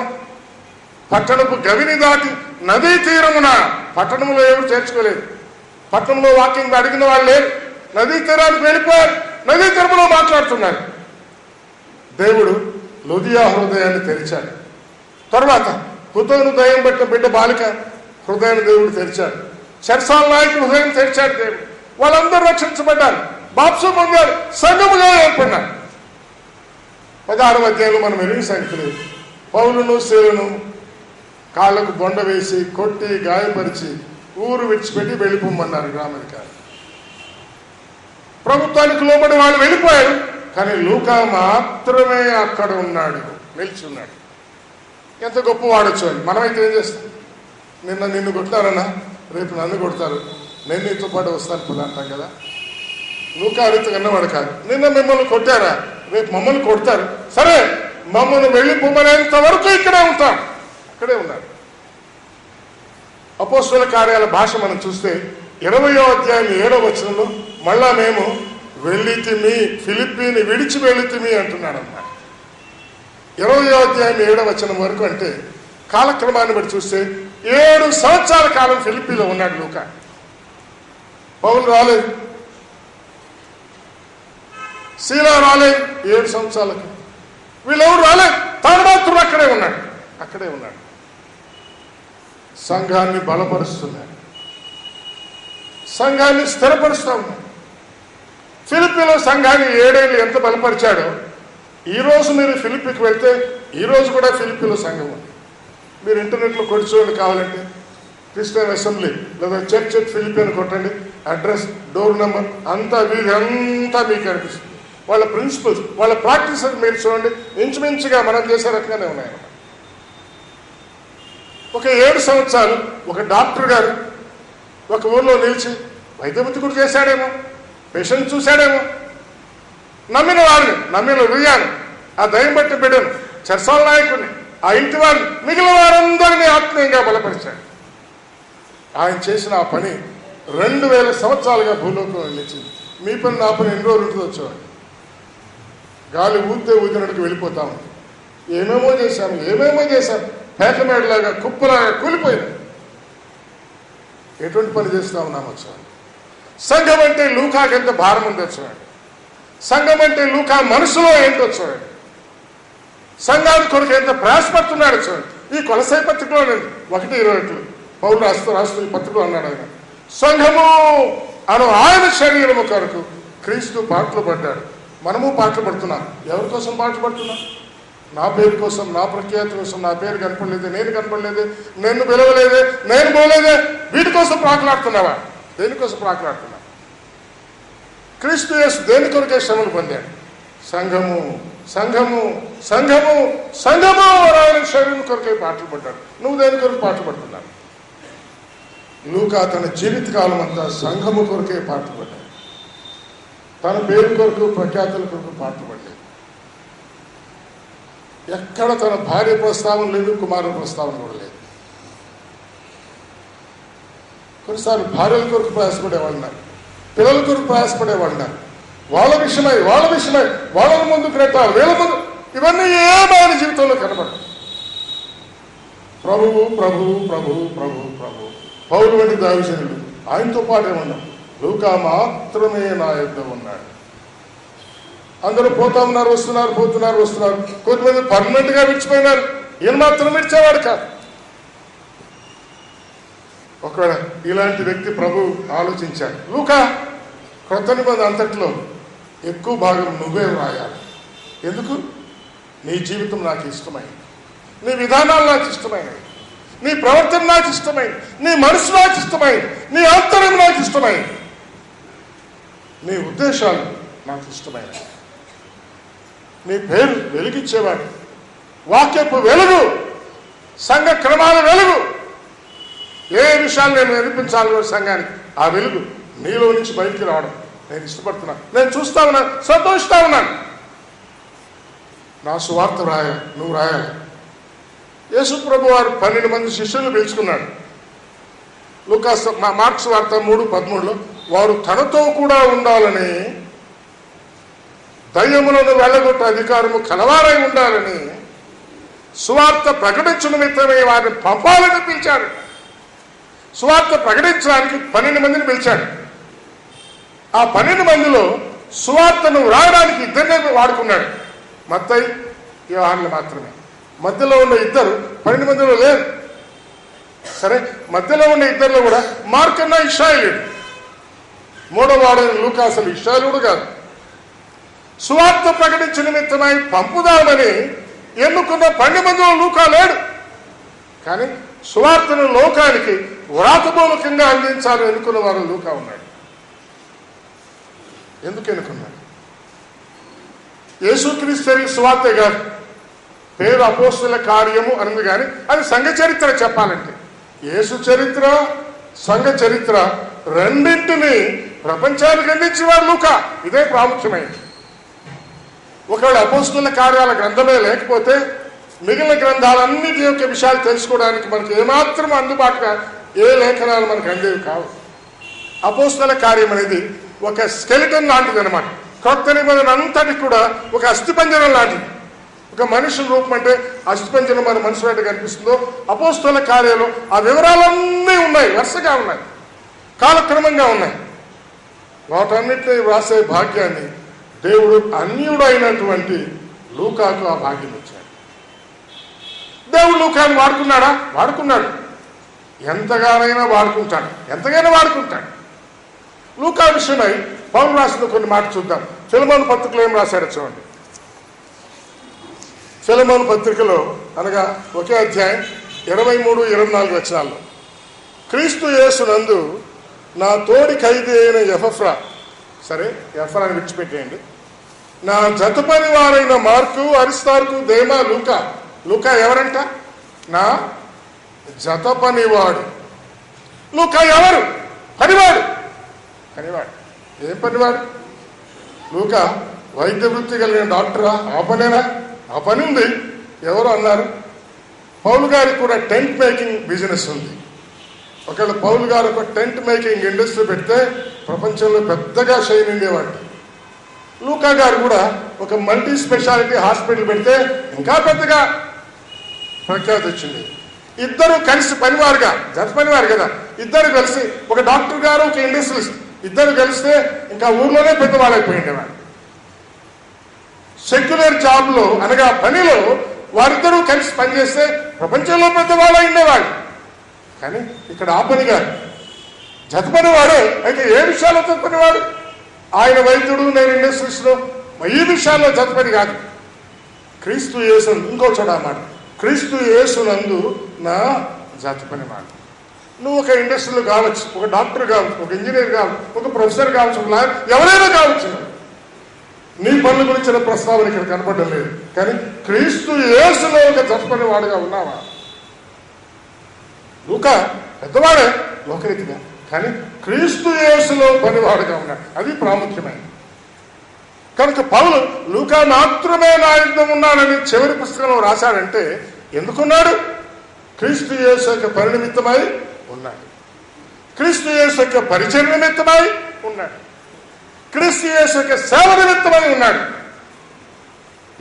పట్టణపు గవిని దాటి నదీ తీరమున, పట్టణంలో ఎవరు చేర్చుకోలేదు, పట్టణంలో వాకింగ్ అడిగిన వాళ్ళు లేరు, నదీ తీరానికి వెళ్ళిపోయారు, నదీ తీరములో మాట్లాడుతున్నారు. దేవుడు లుదియా హృదయాన్ని తెరిచాడు. తర్వాత హృదయం దయం పట్టిన బిడ్డ బాలిక హృదయాన్ని దేవుడు తెరిచాడు. చెరసాల నాయకుడు హృదయం తెరిచాడు దేవుడు. వాళ్ళందరూ రక్షించబడ్డారు, బాప్సం పొందారు, సంఘముగా ఏర్పడినారు. 16వ అధ్యాయంలో మనం ఎరిగిన సంఖ్యలు పౌలును శీలను కాళ్లకు బొండ వేసి కొట్టి గాయపరిచి ఊరు విడిచిపెట్టి వెళ్ళిపోమన్నారు గ్రామాధికారి. ప్రభుత్వానికి లోబడి వాళ్ళు వెళ్ళిపోయారు, కానీ లూకా మాత్రమే అక్కడ ఉన్నాడు, నిలిచి ఉన్నాడు. ఎంత గొప్ప వాడొచ్చు అని. మనమైతే ఏం చేస్తాం? నిన్ను కొట్టారన్నా, రేపు నన్ను కొడతారు, నేను నీతో పాటు వస్తాను పద అంటాం కదా. లూకా రీతి కన్నవాడు కాదు. నిన్న మిమ్మల్ని కొట్టారా, రేపు మమ్మల్ని కొడతారు, సరే మమ్మల్ని వెళ్ళిపోమనేంత వరకు ఇక్కడే ఉంటాం. అక్కడే ఉన్నారు. అపోస్తలుల కార్యాల భాష మనం చూస్తే 20వ అధ్యాయం 7వ వచనంలో మళ్ళా మేము వెళ్ళితిమి, ఫిలిప్పీని విడిచి వెళ్ళితిమి అంటున్నాడు అన్నమాట. 20వ అధ్యాయం 7వ వచనం వరకు అంటే కాలక్రమాన్ని బట్టి చూస్తే 7 సంవత్సరాల కాలం ఫిలిప్పీలో ఉన్నాడు లూకా. పౌలు రాలేదు, శీలా రాలేదు 7 సంవత్సరాలకు. వీళ్ళెవరు రాలేదు, తాను మాత్రం అక్కడే ఉన్నాడు. సంఘాన్ని బలపరుస్తున్నాడు, సంఘాన్ని స్థిరపరుస్తా ఉన్నాడు. ఫిలిప్పీలో సంఘాన్ని 7 ఏళ్ళు ఎంత బలపరిచాడో, ఈరోజు మీరు ఫిలిప్పీకి వెళ్తే ఈరోజు కూడా ఫిలిప్పీలో సంఘం ఉంది. మీరు ఇంటర్నెట్లో కొట్టి చూడండి, కావాలంటే క్రిస్టియన్ అసెంబ్లీ లేదా చర్చ్ ఫిలిప్పీ అని కొట్టండి, అడ్రస్, డోర్ నెంబర్ అంతా వీధి అంతా మీకు అనిపిస్తుంది. వాళ్ళ ప్రిన్సిపల్స్, వాళ్ళ ప్రాక్టీసెస్ మీరు చూడండి, ఇంచుమించుగా మనం చేసే రకంగానే ఉన్నాయి. ఒక 7 సంవత్సరాలు ఒక డాక్టర్ గారు ఒక ఊర్లో నిలిచి వైద్యబుద్ధి చేశాడేమో, పేషెంట్ చూశాడేమో, నమ్మిన వారిని, నమ్మిన హృదయాన్ని, ఆ దయం బట్టి బిడ్డను, చెరసాల నాయకుడిని, ఆ ఇంటి వారిని, మిగిలిన వారందరినీ ఆత్మీయంగా బలపరిచాడు. ఆయన చేసిన ఆ పని 2000 సంవత్సరాలుగా భూలోకంలో నిలిచింది. మీ పని నా పని ఎన్ని రోజులు ఉంటుందో చూడండి. గాలి ఊదినట్టుకు వెళ్ళిపోతాము. ఏమేమో చేశాము, పేకమేడలాగా కుప్పలాగా కూలిపోయింది. ఎటువంటి పని చేస్తా ఉన్నామో చూడండి. సంఘం అంటే లూకాకి ఎంత భారం ఉందో చూడండి. సంఘం అంటే లూకా మనసులో ఏంటో చూడండి. సంఘానికి కొరకు ఎంత ప్రయాసపడుతున్నాడో చూడండి. ఈ కొలసాయి పత్రికలో 1:22 పౌలు రాస్తూ ఈ పత్రికలో అన్నాడు ఆయన, సంఘము అను ఆయన శరీరము కొరకు క్రీస్తు పాటలు పడ్డాడు. మనము పాటలు పడుతున్నాం. ఎవరి కోసం పాటలు పడుతున్నాం? నా పేరు కోసం, నా ప్రఖ్యాతి కోసం. నా పేరు కనపడలేదే, నేను కనపడలేదే, నన్ను పిలవలేదే, నేను పోలేదే, వీటి కోసం ప్రాకులాడుతున్నావా? దేనికోసం ప్రాకులాడుతున్నా? క్రీస్తు యేసు దేని కొరకే శ్రమలు పొందాడు? సంఘము ఆయన శరీరం కొరకే పాటలు పడ్డాడు. నువ్వు దేని కొరకు పాటలు పడుతున్నావు? లూకా తన జీవితకాలం అంతా సంఘము కొరకే పాటలు పడ్డాడు. తన పేరు కొరకు, ప్రఖ్యాతుల కొరకు పాటలు పడ్డాడు. ఎక్కడ తన భార్య ప్రస్తావన లేదు, కుమారుల ప్రస్తావన కూడా లేదు. కొన్నిసార్లు భార్యల కొరకు ప్రయాసపడేవాళ్ళున్నారు, పిల్లల కొరకు ప్రయాసపడేవాళ్ళున్నారు. వాళ్ళ విషయమై వాళ్ళ ముందుకు నెట్టాలి, వీళ్ళ ముందు, ఇవన్నీ ఏమో ఆయన జీవితంలో కనపడదు. ప్రభువు పౌలు వంటి దైవజనుడు ఆయనతో పాటే ఉన్నాం. లూకా మాత్రమే నా యొద్ద ఉన్నాడు. అందరూ పోతా ఉన్నారు, వస్తున్నారు. కొంతమంది పర్మనెంట్ గా విడిచిపోయినారు. ఈయన మాత్రం విడిచేవాడు కాదు. ఒకవేళ ఇలాంటి వ్యక్తి ప్రభు ఆలోచించాడు, లూకా క్రొత్త నిబంధన అంతట్లో ఎక్కువ భాగం నువ్వే రాయాలి. ఎందుకు? నీ జీవితం నాకు ఇష్టమైంది, నీ విధానాలు నాకు ఇష్టమైనవి, నీ ప్రవర్తన నాకు ఇష్టమైంది, నీ మనసు నాకు ఇష్టమైంది, నీ ఆంతర్యం నాకు ఇష్టమైంది, నీ ఉద్దేశాలు నాకు ఇష్టమైనవి. నీ పేరు వెలిగించేవాడు, వాక్యపు వెలుగు, సంఘ క్రమాల వెలుగు. ఏ విషయాలు నేను వినిపించాలో సంఘానికి, ఆ వెలుగు నీలో నుంచి బయటికి రావడం నేను ఇష్టపడుతున్నాను. నేను చూస్తా ఉన్నాను, సంతోషిస్తా ఉన్నాను. నా సువార్త నువ్వు రాయాలి. యేసు ప్రభు వారు 12 మంది శిష్యులు పిలుచుకున్నాడు. మార్క్స్ వార్త 3:13లో వారు తనతో కూడా ఉండాలని, దయ్యములను వెళ్ళగొట్టే అధికారము కలవారై ఉండాలని సువార్త ప్రకటించు నిమిత్తమే వారిని పంపాలని పిలిచాడు. సువార్త ప్రకటించడానికి 12 మందిని పిలిచాడు. ఆ 12 మందిలో సువార్తను వ్రాయడానికి 2 వాడుకున్నాడు. మత్తయి, యోహానులు మాత్రమే. మధ్యలో ఉన్న 2 12 మందిలో లేరు. సరే, మధ్యలో ఉన్న 2లో కూడా మార్కన్న ఇశ్రాయేలీయుడు. 3వ వాడైన లూకా అసలు ఇశ్రాయేలీయుడు కాదు. సువార్త ప్రకటించు నిమిత్తమై పంపుదామని ఎన్నుకున్న 12 మందిలో లూకా లేడు. కానీ సువార్తను లోకానికి వ్రాతమూలకంగా అందించాలని ఎన్నుకున్న వారు లూకా ఉన్నాడు. ఎందుకు ఎన్నుకున్నాడు? యేసుక్రీస్తు సువార్తే కాదు, పేరు అపోస్తుల కార్యము అన్నది. కానీ అది సంఘ చరిత్ర. చెప్పాలంటే యేసు చరిత్ర, సంఘ చరిత్ర రెండింటినీ ప్రపంచానికి అందించేవాడు లూకా. ఇదే ప్రాముఖ్యమైనది. ఒకవేళ అపోస్తుల కార్యాల గ్రంథమే లేకపోతే మిగిలిన గ్రంథాలన్నిటి యొక్క విషయాలు తెలుసుకోవడానికి మనకు ఏమాత్రం అందుబాటుగా ఏ లేఖనాలు మనకు అందేవి కావు. అపోస్తుల కార్యం అనేది ఒక స్కెలిటన్ లాంటిది అనమాట. కొత్త నిబంధన అంతటి కూడా ఒక అస్థిపంజరం లాంటిది. ఒక మనిషి రూపం అంటే అస్థిపంజరం మన మనుషులు అంటే కనిపిస్తుందో, అపోస్తుల కార్యాలు ఆ వివరాలన్నీ ఉన్నాయి, వరుసగా ఉన్నాయి, కాలక్రమంగా ఉన్నాయి. వాటన్నిటిని వ్రాసే భాగ్యాన్ని దేవుడు అన్యుడు అయినటువంటి లూకాకు ఆ భాగ్యం ఇచ్చాడు. దేవుడు లూకాను వాడుకున్నాడా? వాడుకున్నాడు. ఎంతగానైనా వాడుకుంటాడు. లూకా విషయమై పౌలు రాసిన కొన్ని మాటలు చూద్దాం. ఫిలెమోను పత్రికలో ఏం రాశాడో చూడండి. ఫిలెమోను పత్రికలో అనగా ఒకే అధ్యాయం 23-24 వచనాల్లో, క్రీస్తు యేసునందు నా తోడి ఖైదీ అయిన ఎపఫ్రా, సరే ఎపఫ్రాని విడిచిపెట్టేయండి, నా జత పని వారైన మార్కు, అరిస్తార్కు, దేమా, లూకా. లూకా ఎవరంట? నా జత పనివాడు. లూకా ఎవరు? పనివాడు. ఏం పనివాడు? లూకా వైద్య వృత్తి కలిగిన డాక్టరా? ఆ పనేనా? ఆ పని ఉంది. ఎవరు అన్నారు? పౌలు గారికి కూడా టెంట్ మేకింగ్ బిజినెస్ ఉంది. ఒకవేళ పౌలు గారు ఒక టెంట్ మేకింగ్ ఇండస్ట్రీ పెడితే ప్రపంచంలో పెద్దగా షైన్ ఉండేవాడు. లూకా గారు కూడా ఒక మల్టీ స్పెషాలిటీ హాస్పిటల్ పెడితే ఇంకా పెద్దగా ప్రఖ్యాతి వచ్చింది. ఇద్దరు కలిసి పనివారుగా, జత పనివారు కదా, ఇద్దరు కలిసి, ఒక డాక్టర్ గారు ఒక ఇండస్ట్రియలిస్ట్, ఇద్దరు కలిస్తే ఇంకా ఊర్లోనే పెద్దవాళ్ళైపోయిండేవాడు. సెక్యులర్ జాబ్లో అనగా పనిలో వారిద్దరూ కలిసి పనిచేస్తే ప్రపంచంలో పెద్దవాళ్ళు ఉండేవాడు. కానీ ఇక్కడ ఆ పని కాదు, జత పనివాడే. అయితే ఏ విషయాల్లో జత పనివాడు? ఆయన వైద్యుడు, నేను ఇండస్ట్రీస్లో, ఈ విషయాల్లో జత పని కాదు. క్రీస్తు యేసు, ఇంకో చోట అన్నమాట, క్రీస్తు యేసునందు నా జత పనివాడు. నువ్వు ఒక ఇండస్ట్రీలో కావచ్చు, ఒక డాక్టర్ కావచ్చు, ఒక ఇంజనీర్ కావచ్చు, ఒక ప్రొఫెసర్ కావచ్చు, ఒక లాయర్, ఎవరైనా కావచ్చు. నీ పనుల గురించిన ప్రస్తావన ఇక్కడ కనపడడం లేదు. కానీ క్రీస్తు యేసులో ఒక జత పనివాడుగా ఉన్నావా? లూకా పెద్దవాడే లోకరీతిగా, కానీ క్రీస్తు యేసులో పనివాడుగా ఉన్నాడు. అది ప్రాముఖ్యమైనది. కనుక పౌలు లూకా మాత్రమే నా యుద్ధం ఉన్నాడని చివరి పుస్తకంలో రాశాడంటే ఎందుకున్నాడు? క్రీస్తు యేసు యొక్క పని నిమిత్తమై ఉన్నాడు. క్రీస్తు యేసు యొక్క పరిచయ నిమిత్తమై ఉన్నాడు. క్రీస్తు యేసు యొక్క సేవ నిమిత్తమై ఉన్నాడు.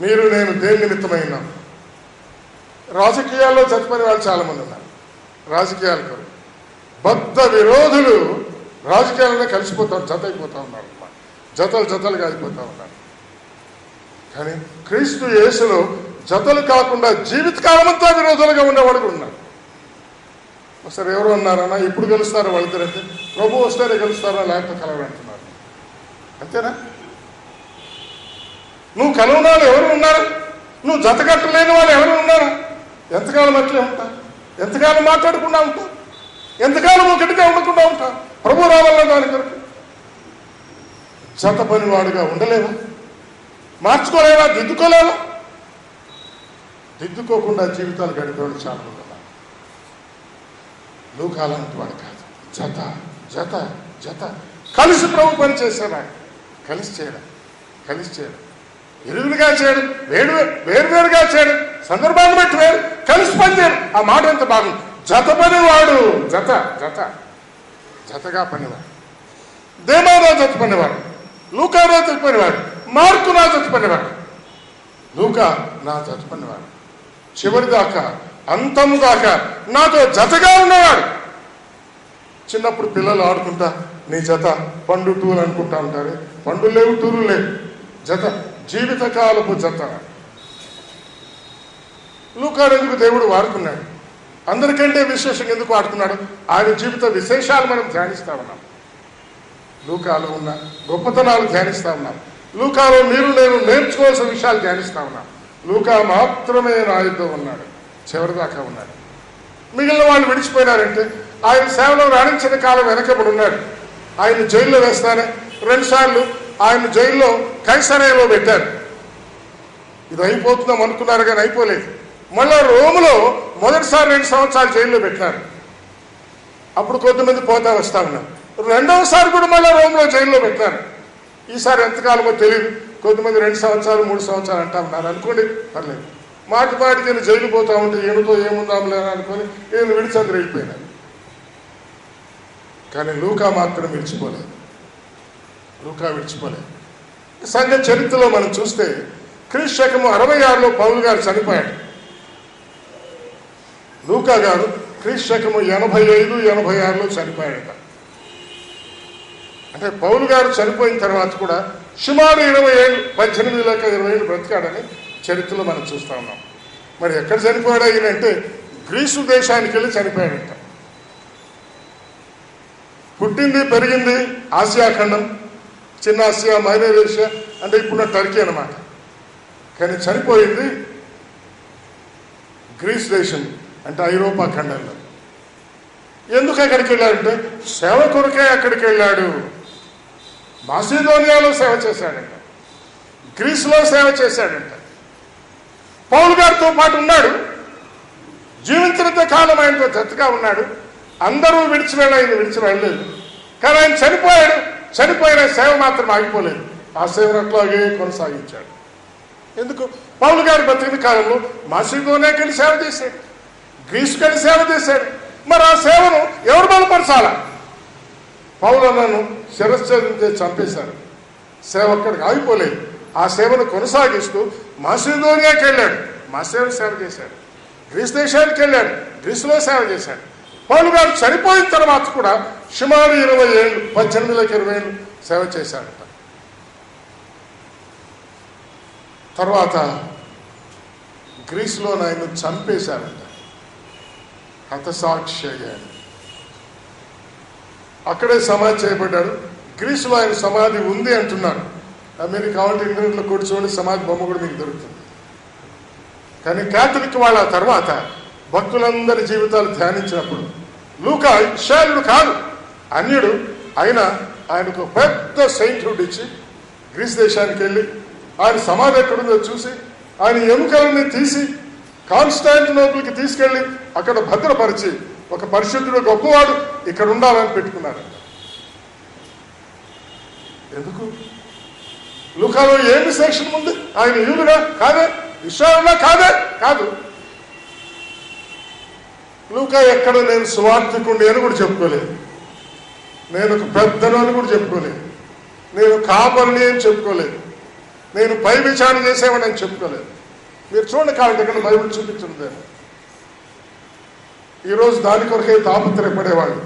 మీరు నేను దేని నిమిత్తమై ఉన్నాం? రాజకీయాల్లో చచ్చిపోయిన వాళ్ళు చాలా మంది ఉన్నారు. రాజకీయాలు కొరకు బద్ధ విరోధులు రాజకీయాలలో కలిసిపోతారు, జత అయిపోతా ఉన్నారు, జతలుగా అయిపోతా ఉన్నారు. కానీ క్రీస్తు యేసులో జతలు కాకుండా జీవితకాలం అంతా విరోధులుగా ఉండేవాడు ఉన్నారు. ఒకసారి ఎవరు అన్నారన్నా, ఎప్పుడు గెలుస్తారో వాళ్ళిద్దరంటే, ప్రభు వస్తేనే గెలుస్తారా లేకపోతే కలవంటున్నారు. అంతేనా? నువ్వు కలవనాలు ఎవరు ఉన్నారు? నువ్వు జత కట్టలేని వాళ్ళు ఎవరు ఉన్నారు? ఎంతకాలం అట్లే ఉంటా? ఎంతకాలం మాట్లాడకుండా ఉంటా? ఎంతకాలం ఒకటిగా ఉండకుండా ఉంటా? ప్రభు రావాలన్న దాని కొరకు జత పనివాడుగా ఉండలేవా? మార్చుకోలేవా? దిద్దుకోలేవా? దిద్దుకోకుండా జీవితాలు గడిపేవాడు చాలా మంది ఉన్నారు. లూకా అలాంటి వాడు కాదు. జత జత జత కలిసి ప్రభు పని చేసేవాడు. కలిసి చేయడం ఇరువులుగా చేయడం, వేరువేరుగా చేయడం, సందర్భాన్ని బట్టి వేరు, కలిసి పనిచేయడం. ఆ మాట ఎంత బాగుంది. జత పనివాడు, జతగా పనివాడు. దేమానా జత పనివాడు, లూకా నా జత పనివాడు, మార్కు నా జత పనివాడు, లూకా నా జత పనివాడు. చివరి దాకా, అంతము దాకా నాతో జతగా ఉన్నవాడు. చిన్నప్పుడు పిల్లలు ఆడుకుంటా నీ జత పండు టూలు అనుకుంటా ఉంటారు. పండు లేవు, టూలు లేవు, జత, జీవితకాలపు జత. లూకాను ఎందుకు దేవుడు వాడుకున్నాడు? అందరికంటే విశేషంగా ఎందుకు వాడుకున్నాడు? ఆయన జీవిత విశేషాలు మనం ధ్యానిస్తా ఉన్నాం. లూకాలో ఉన్న గొప్పతనాలు ధ్యానిస్తా ఉన్నాం. లూకాలో మీరు నేను నేర్చుకోవాల్సిన విషయాలు ధ్యానిస్తా ఉన్నాం. లూకా మాత్రమే నాయుడుతో ఉన్నాడు, చివరిదాకా ఉన్నాడు. మిగిలిన వాళ్ళు విడిచిపోయినారంటే ఆయన సేవలో రాణించిన కాలం వెనకబడి ఉన్నాడు. ఆయన జైల్లో వేస్తానే 2 సార్లు ఆయన జైల్లో కైసరేలో పెట్టారు. ఇది అయిపోతున్నాం అనుకున్నారు కానీ అయిపోలేదు. మళ్ళా రోములో మొదటిసారి 2 సంవత్సరాలు జైల్లో పెట్టినారు. అప్పుడు కొంతమంది పోతా వస్తా ఉన్నారు. 2వసారి కూడా మళ్ళీ రోమ్లో జైల్లో పెట్టినారు. ఈసారి ఎంతకాలమో తెలియదు. కొంతమంది 2 సంవత్సరాలు 3 సంవత్సరాలు అంటా ఉన్నారు. అనుకోండి, పర్లేదు. మాటికి నేను జైలు పోతా ఉంటే ఈయనతో ఏముందాంలే అనుకొని ఈయన విడిచంద్ర వెళ్ళిపోయినారు. కానీ లూకా మాత్రం విడిచిపోలేదు. లూకా విడిచిపోలేదు. సంఘ చరిత్రలో మనం చూస్తే క్రీస్తు శకము 66లో పౌలు గారు చనిపోయాడు. లూకా గారు క్రీస్తు శకము 85-86లో చనిపోయాడట. అంటే పౌలు గారు చనిపోయిన తర్వాత కూడా సుమారు 20 ఏళ్ళు, 18 లేక 20 ఏళ్ళు బ్రతికాడని చరిత్రలో మనం చూస్తూ ఉన్నాం. మరి ఎక్కడ చనిపోయాడు ఆయన అంటే గ్రీసు దేశానికి వెళ్ళి చనిపోయాడట. పుట్టింది పెరిగింది ఆసియా ఖండం, చిన్న ఆసియా, మైనర్ ఏషియా, అంటే ఇప్పుడున్న టర్కీ అన్నమాట. కానీ చనిపోయింది గ్రీస్ దేశం, అంటే ఐరోపా ఖండంలో. ఎందుకు అక్కడికి వెళ్ళాడంటే సేవ కొరకే అక్కడికి వెళ్ళాడు. మాసిదోనియాలో సేవ చేశాడంట, గ్రీసులో సేవ చేశాడంట. పౌలు గారితో పాటు ఉన్నాడు, జీవించినంత కాలం ఆయనతో జతగా ఉన్నాడు. అందరూ విడిచి వెళ్ళలేదు. కానీ ఆయన చనిపోయాడు. చనిపోయిన సేవ మాత్రం ఆగిపోలేదు. ఆ సేవను అట్లాగే కొనసాగించాడు. ఎందుకు? పౌలు గారు బతికిన కాలంలో మాసిదోనియాకి వెళ్ళి సేవ చేశాడు, గ్రీసుకి వెళ్ళి సేవ చేశాడు. మరి ఆ సేవను ఎవరు బలపరచాలా? పౌలులను శిరశ్ఛేదించి చంపేశారు. సేవ అక్కడికి ఆగిపోలేదు. ఆ సేవను కొనసాగిస్తూ మాసిదోనియాకి వెళ్ళాడు, మాసిదోనియా సేవ చేశాడు. గ్రీస్ దేశానికి వెళ్ళాడు, గ్రీసులో సేవ చేశాడు. పౌలు గారు చనిపోయిన తర్వాత కూడా సుమారు 20 ఏళ్ళు, 18-20 ఏళ్ళు సేవ చేశాడట. తర్వాత గ్రీసులో ఆయన చంపేశాడట, హతసాక్షి అయ్యాడు. అక్కడే సమాధి చేయబడ్డాడు. గ్రీసులో ఆయన సమాధి ఉంది అంటున్నారు. మీరు కావాలంటే ఇంటర్నెట్లో కూర్చోండి, సమాధి బొమ్మ కూడా మీకు దొరుకుతుంది. కానీ క్యాథలిక్ వాళ్ళ తర్వాత భక్తులందరి జీవితాలు ధ్యానించినప్పుడు లూకా ఇశ్రాయేలుడు కాదు, అన్యుడు అయినా ఆయనకు పెద్ద సెయింట్హుడ్ ఇచ్చి గ్రీస్ దేశానికి వెళ్ళి ఆయన సమాధి ఎక్కడుందో చూసి ఆయన ఎముకలని తీసి కాన్స్టాంటినోపుల్కి తీసుకెళ్ళి అక్కడ భద్రపరిచి ఒక పరిశుద్ధుడు గొప్పవాడు ఇక్కడ ఉండాలని పెట్టుకున్నారు. ఎందుకు? లూకాలో ఏం విశేషం ఉంది? ఆయన యూదుడా కాదే, ఇశ్రాయేలుడా కాదు. లూకా ఎక్కడ నేను సువార్థికుడిని అని కూడా చెప్పుకోలేదు, నేను ఒక పెద్దను అని కూడా చెప్పుకోలేదు, నేను కాపరిని అని చెప్పుకోలేదు, నేను పై విచారణ చేసేవాడిని అని చెప్పుకోలేదు. మీరు చూడండి, కాబట్టి ఎక్కడ బైబిల్ చూపించింది. ఈరోజు దాని కొరకే తాపత్రయపడేవాళ్ళు,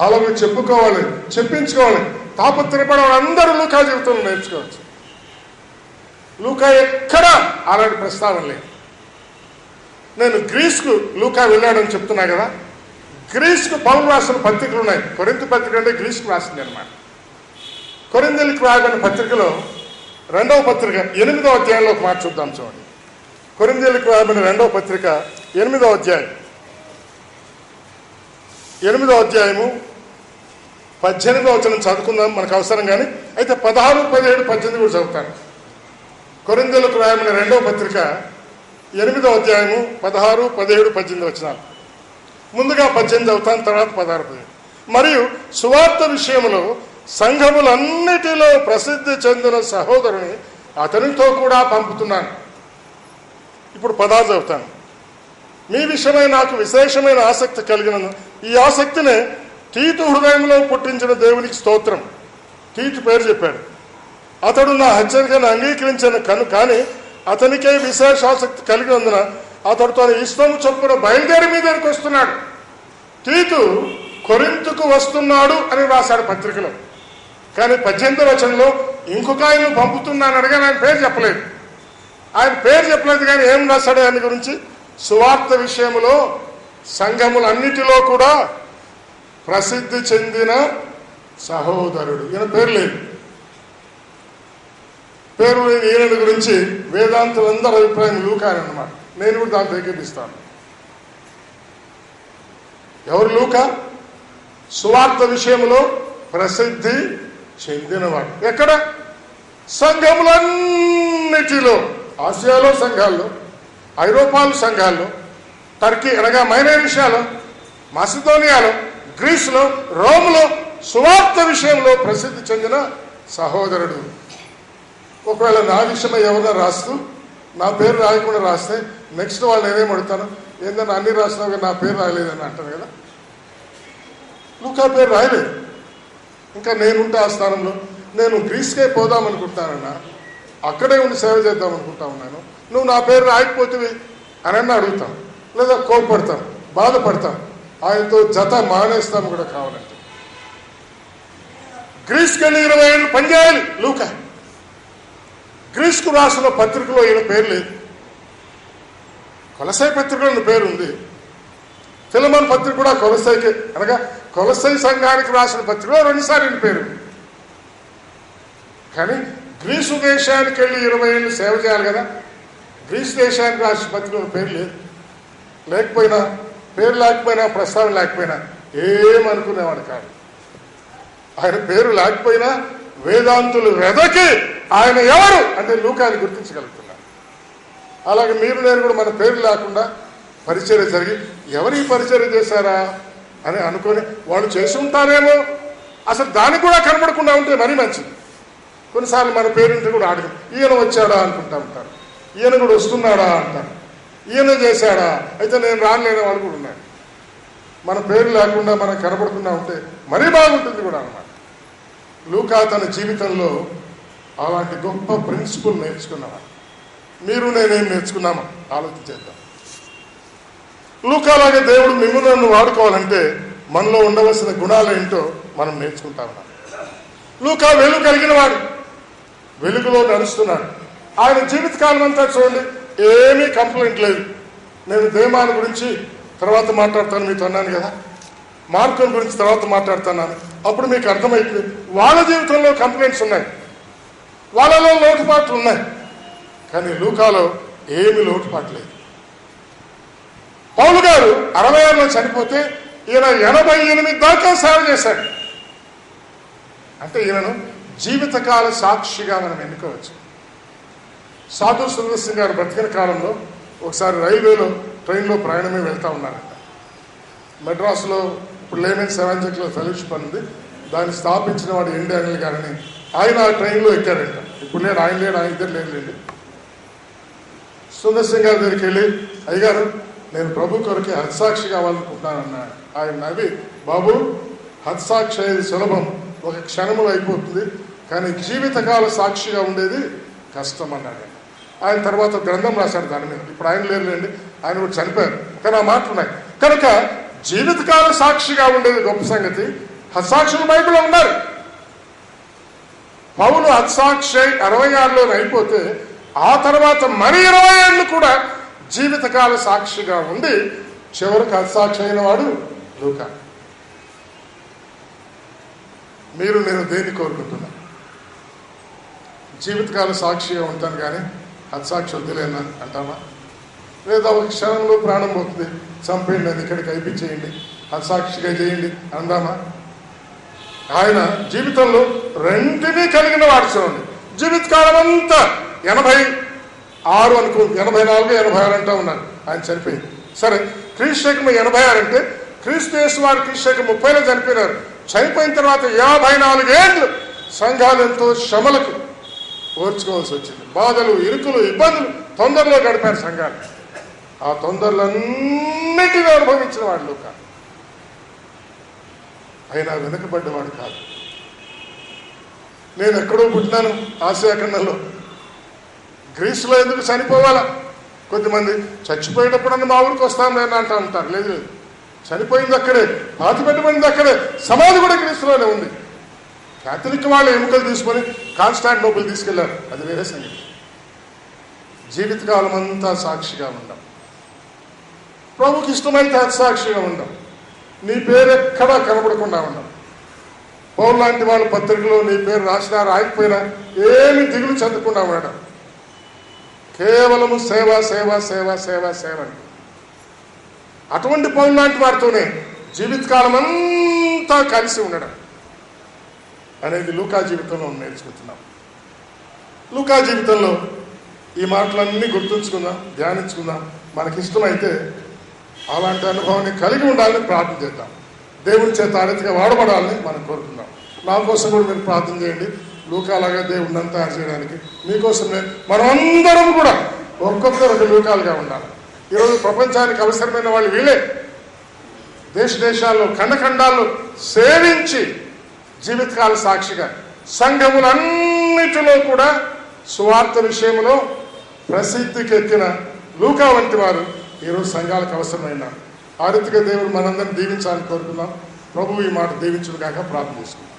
అలాగే చెప్పుకోవాలి, చెప్పించుకోవాలి, తాపత్రయపడే అందరూ లూకా జీవితంలో నేర్చుకోవచ్చు. లూకా ఎక్కడా అలాంటి ప్రస్తావన లేదు. నేను గ్రీస్కు లూకా వెళ్ళాడని చెప్తున్నా కదా, గ్రీస్కు పౌలు రాసిన పత్రికలు ఉన్నాయి. కొరింథీ పత్రిక అంటే గ్రీస్కు రాసింది అనమాట. కొరింథీలకు రాయబడిన పత్రికలో 2వ పత్రిక 8వ అధ్యాయంలో ఒక మాట చూద్దాం. చూడండి, కొరింథీలకు రాయబడిన 2వ పత్రిక 8వ అధ్యాయం, 8వ అధ్యాయము 18వ వచనం చదువుకుందాం, మనకు అవసరం. కానీ అయితే 16, 17, 18 కూడా చదువుతాను. కొరింథీలకు రాయబడిన 2వ పత్రిక 8వ అధ్యాయము 16, 17, 18 వచనాలు. ముందుగా 18 చదువుతాను, తర్వాత 16, 17. మరియు సువార్త విషయంలో సంఘములన్నిటిలో ప్రసిద్ధి చెందిన సహోదరుని అతనితో కూడా పంపుతున్నాను. ఇప్పుడు 16 చదువుతాను. మీ విషయమై నాకు విశేషమైన ఆసక్తి కలిగిన ఈ ఆసక్తినే తీతు హృదయంలో పుట్టించిన దేవునికి స్తోత్రం. తీతు పేరు చెప్పాడు. అతడు నా హెచ్చరికను అంగీకరించిన కానీ అతనికే విశేష ఆసక్తి కలిగినందున అతడితో ఇష్టం చొప్పున బయలుదేరి మీదకి వస్తున్నాడు. తీతు కొరింతుకు వస్తున్నాడు అని రాశాడు పత్రికలో. కానీ 18వ వచనంలో ఇంకొక ఆయన్ను పంపుతున్నాను అడగానే ఆయన పేరు చెప్పలేదు. ఆయన పేరు చెప్పలేదు కానీ ఏం రాశాడు ఆయన గురించి? సువార్త విషయంలో సంఘములన్నిటిలో కూడా ప్రసిద్ధి చెందిన సహోదరుడు. ఈయన పేరు లేదు. పేరు లేని ఈయన గురించి వేదాంతులందరూ అభిప్రాయం లూకా అన్నమాట. నేను కూడా దాన్ని ఏకీపిస్తాను. ఎవరు లూకా? సువార్త విషయంలో ప్రసిద్ధి చెందినవాడు. ఎక్కడ? సంఘములన్నిటిలో, ఆసియాలో సంఘాల్లో, ఐరోపాలో సంఘాల్లో, టర్కీ అనగా మైనేషియాలో, మాసిదోనియాలో, గ్రీసులో, రోములో సువార్త విషయంలో ప్రసిద్ధి చెందిన సహోదరుడు. ఒకవేళ నా విషయమై ఎవరైనా రాస్తూ నా పేరు రాయకుండా రాస్తే నెక్స్ట్ వాళ్ళు నేనేం అడుగుతాను, ఏంటన్నా అన్ని రాసినా నా పేరు రాయలేదని అంటారు కదా. లూకా పేరు రాయలేదు. ఇంకా నేనుంటే ఆ స్థానంలో నేను గ్రీస్కే పోదామనుకుంటానన్నా, అక్కడే ఉండి సేవ చేద్దాం అనుకుంటా ఉన్నాను, నువ్వు నా పేరు రాయకపోతే అని అడుగుతాను, లేదా కోపడతాను, బాధపడతాను, ఆయనతో జత మానేస్తాను కూడా కావాలంటే. గ్రీస్కి వెళ్ళి 20 ఏళ్ళు పనిచేయాలి లూకా. గ్రీస్కు రాసిన పత్రికలో ఈయన పేరు లేదు. కొలసై పత్రికలో పేరు ఉంది. ఫిలమోను పత్రిక కూడా కొలసైకి అనగా కొలసై సంఘానికి రాసిన పత్రికలో 2 సార్లు ఈయన పేరు. కానీ గ్రీసు దేశానికి వెళ్ళి 20 ఏళ్ళు సేవ చేయాలి కదా. గ్రీసు దేశానికి రాసిన పత్రికలో పేరు లేదు. లేకపోయినా పేరు లేకపోయినా ప్రస్తావన లేకపోయినా ఏమనుకునేవాడు కాదు. ఆయన పేరు లేకపోయినా వేదాంతులు వెదకి ఆయన ఎవరు అంటే లూకాని గుర్తించగలుగుతున్నారు. అలాగే మీరు నేను కూడా మన పేరు లేకుండా పరిచర్య జరిగి ఎవరు ఈ పరిచర్య చేశారా అని అనుకొని వాళ్ళు చేసి ఉంటారేమో, అసలు దానికి కూడా కనబడకుండా ఉంటే మరీ మంచిది. కొన్నిసార్లు మన పేరుంటే కూడా అడగం, ఈయన వచ్చాడా అనుకుంటా ఉంటారు, ఈయన కూడా వస్తున్నాడా అంటారు, ఈయన చేశాడా అయితే నేను రాలేని వాళ్ళు కూడా ఉన్నారు. మన పేరు లేకుండా మనం కనబడకుండా ఉంటే మరీ బాగుంటుంది కూడా అన్నమాట. లూకా తన జీవితంలో అలాంటి గొప్ప ప్రిన్సిపల్ నేర్చుకున్నావా? మీరు నేనేం నేర్చుకున్నామో ఆలోచించేద్దాం. లూకాలాగే దేవుడు మిమ్మల్ని నన్ను వాడుకోవాలంటే మనలో ఉండవలసిన గుణాలు ఏంటో మనం నేర్చుకుంటా ఉన్నాం. లూకా వెలుగు కలిగిన వాడు, వెలుగులో నడుస్తున్నాడు. ఆయన జీవితకాలం అంతా చూడండి, ఏమీ కంప్లైంట్ లేదు. నేను దేమాని గురించి తర్వాత మాట్లాడతాను మీతో అన్నాను కదా, మార్కుల గురించి తర్వాత మాట్లాడుతున్నాను. అప్పుడు మీకు అర్థమైంది వాళ్ళ జీవితంలో కంప్లైంట్స్ ఉన్నాయి, వాళ్ళలో లోటుపాట్లు ఉన్నాయి. కానీ లూకాలో ఏమి లోటుపాటు లేదు. పౌలు గారు 66లో చనిపోతే ఈయన 88 దాకా సేవ చేశాడు. అంటే ఈయనను జీవితకాల సాక్షిగా మనం ఎన్నుకోవచ్చు. సాధు సుందర్ సింగ్ గారు బ్రతికిన కాలంలో ఒకసారి రైల్వేలో ట్రైన్లో ప్రయాణమే వెళ్తూ ఉన్నారంట. మెడ్రాస్లో ఇప్పుడు లేమెన్స్ ఎవాంజలికల్ ఫెలోషిప్ ఉంది, దాన్ని స్థాపించిన వాడు ఎన్ డానియల్ గారని. ఆయన ఆ ట్రైన్లో ఎక్కారంట. ఇప్పుడు లేడు, ఆయన లేడు, ఆయన ఇద్దరు లేదులేండి. సుందర్ సింగ్ గారి దగ్గరికి వెళ్ళి, అయ్యగారు నేను ప్రభు కొరకే హత్సాక్షి కావాలనుకుంటున్నానన్నాడు. ఆయన నవ్వి, బాబు హత్సాక్షి అనేది సులభం, ఒక క్షణంలో అయిపోతుంది, కానీ జీవితకాల సాక్షిగా ఉండేది కష్టం అన్నాడు. ఆయన తర్వాత గ్రంథం రాశాడు దాని మీద. ఇప్పుడు ఆయన లేరులేండి, ఆయన కూడా చనిపోయారు, కానీ ఆ మాటలు ఉన్నాయి. కనుక జీవితకాల సాక్షిగా ఉండేది గొప్ప సంగతి. హత్సాక్షులు బైబిల్లో ఉన్నారు. పౌలు హత్సాక్షి 66లో అయిపోతే ఆ తర్వాత మరి 20 ఏళ్ళు కూడా జీవితకాల సాక్షిగా ఉండి చివరికి హత్సాక్షి అయిన వాడు లూకా. మీరు నేను దేన్ని కోరుకుంటున్నా? జీవితకాల సాక్షిగా ఉంటాను కానీ హత్సాక్షి వద్దులేనా అంటామా? లేదా ఒక క్షణంలో ప్రాణం పోతుంది, చంపేయండి, అని ఇక్కడికి అయిపించేయండి, హత్సాక్షిగా చేయండి అందామా? ఆయన జీవితంలో రెంటినీ కలిగిన వాడు. చూడండి, జీవితకాలం అంతా 86 అనుకో, 84, 86 అంటా ఉన్నారు. ఆయన చనిపోయింది. సరే, క్రీస్తు శకం 86 అంటే క్రీస్తు యేసు వారు క్రీస్తు శకం 30లో చనిపోయినారు. చనిపోయిన తర్వాత 54 ఏళ్ళు సంఘాలు ఎంతో శ్రమలకు ఓర్చుకోవాల్సి వచ్చింది. బాధలు, ఇరుకులు, ఇబ్బందులు, తొందరలో గడిపారు సంఘాలు. ఆ తొందరలన్నిటినీ అనుభవించిన వాడు లూకా. అయినా వెనుకబడ్డవాడు కాదు. నేను ఎక్కడో పుట్టినాను, ఆసియా ఖండంలో, గ్రీసులో ఎందుకు చనిపోవాలా? కొద్దిమంది చచ్చిపోయేటప్పుడు మా ఊరికి వస్తాను నేను అంటూ ఉంటారు. లేదు లేదు, చనిపోయింది అక్కడే, పాతి పెట్టబడింది అక్కడే, సమాధి కూడా క్రీస్తులోనే ఉంది. క్యాథలిక్ వాళ్ళు ఎముకలు తీసుకొని కాన్స్టాంటినోపుల్ తీసుకెళ్లారు, అది వేరే సంగతి. జీవితకాలం అంతా సాక్షిగా ఉండం, ప్రభుకి ఇష్టమైతే సాక్షిగా ఉండం, నీ పేరు ఎక్కడా కనబడకుండా ఉండం. పౌలు లాంటి వాళ్ళు పత్రికలో నీ పేరు రాసినా రాయకపోయినా ఏమి దిగులు చెందకుండా ఉండడం, కేవలము సేవ సేవ సేవ సేవ సేవ. అటువంటి పౌలు లాంటి వారితోనే జీవితకాలం అంతా కలిసి ఉండడం అనేది లూకా జీవితంలో నేర్చుకుంటున్నాం. లూకా జీవితంలో ఈ మాటలన్నీ గుర్తుంచుకుందాం, ధ్యానించుకుందాం. మనకిష్టమైతే అలాంటి అనుభవాన్ని కలిగి ఉండాలని ప్రార్థన చేద్దాం. దేవుని చేత ఆ రీతిగా వాడబడాలని మనం కోరుకుందాం. నా కోసం కూడా మీరు ప్రార్థన చేయండి. లూకాలాగా దేవుడిని అంతా చేయడానికి మీకోసమే మనమందరం కూడా ఒక్కొక్కరు ఒక లూకాలుగా ఉండాలి. ఈరోజు ప్రపంచానికి అవసరమైన వాళ్ళు వీళ్ళే. దేశాల్లో ఖండఖండాల్లో సేవించి జీవితకాల సాక్షిగా సంఘములన్నిటిలో కూడా సువార్త విషయంలో ప్రసిద్ధికి ఎక్కిన లూకా వంటి వారు ఈరోజు సంఘాలకు అవసరమైన. ఆ రీతిగా దేవుడు మనందరినీ దీవించాలని కోరుకుందాం. ప్రభువు ఈ మాట దీవించుగాక ప్రార్థన చేసుకుందాం.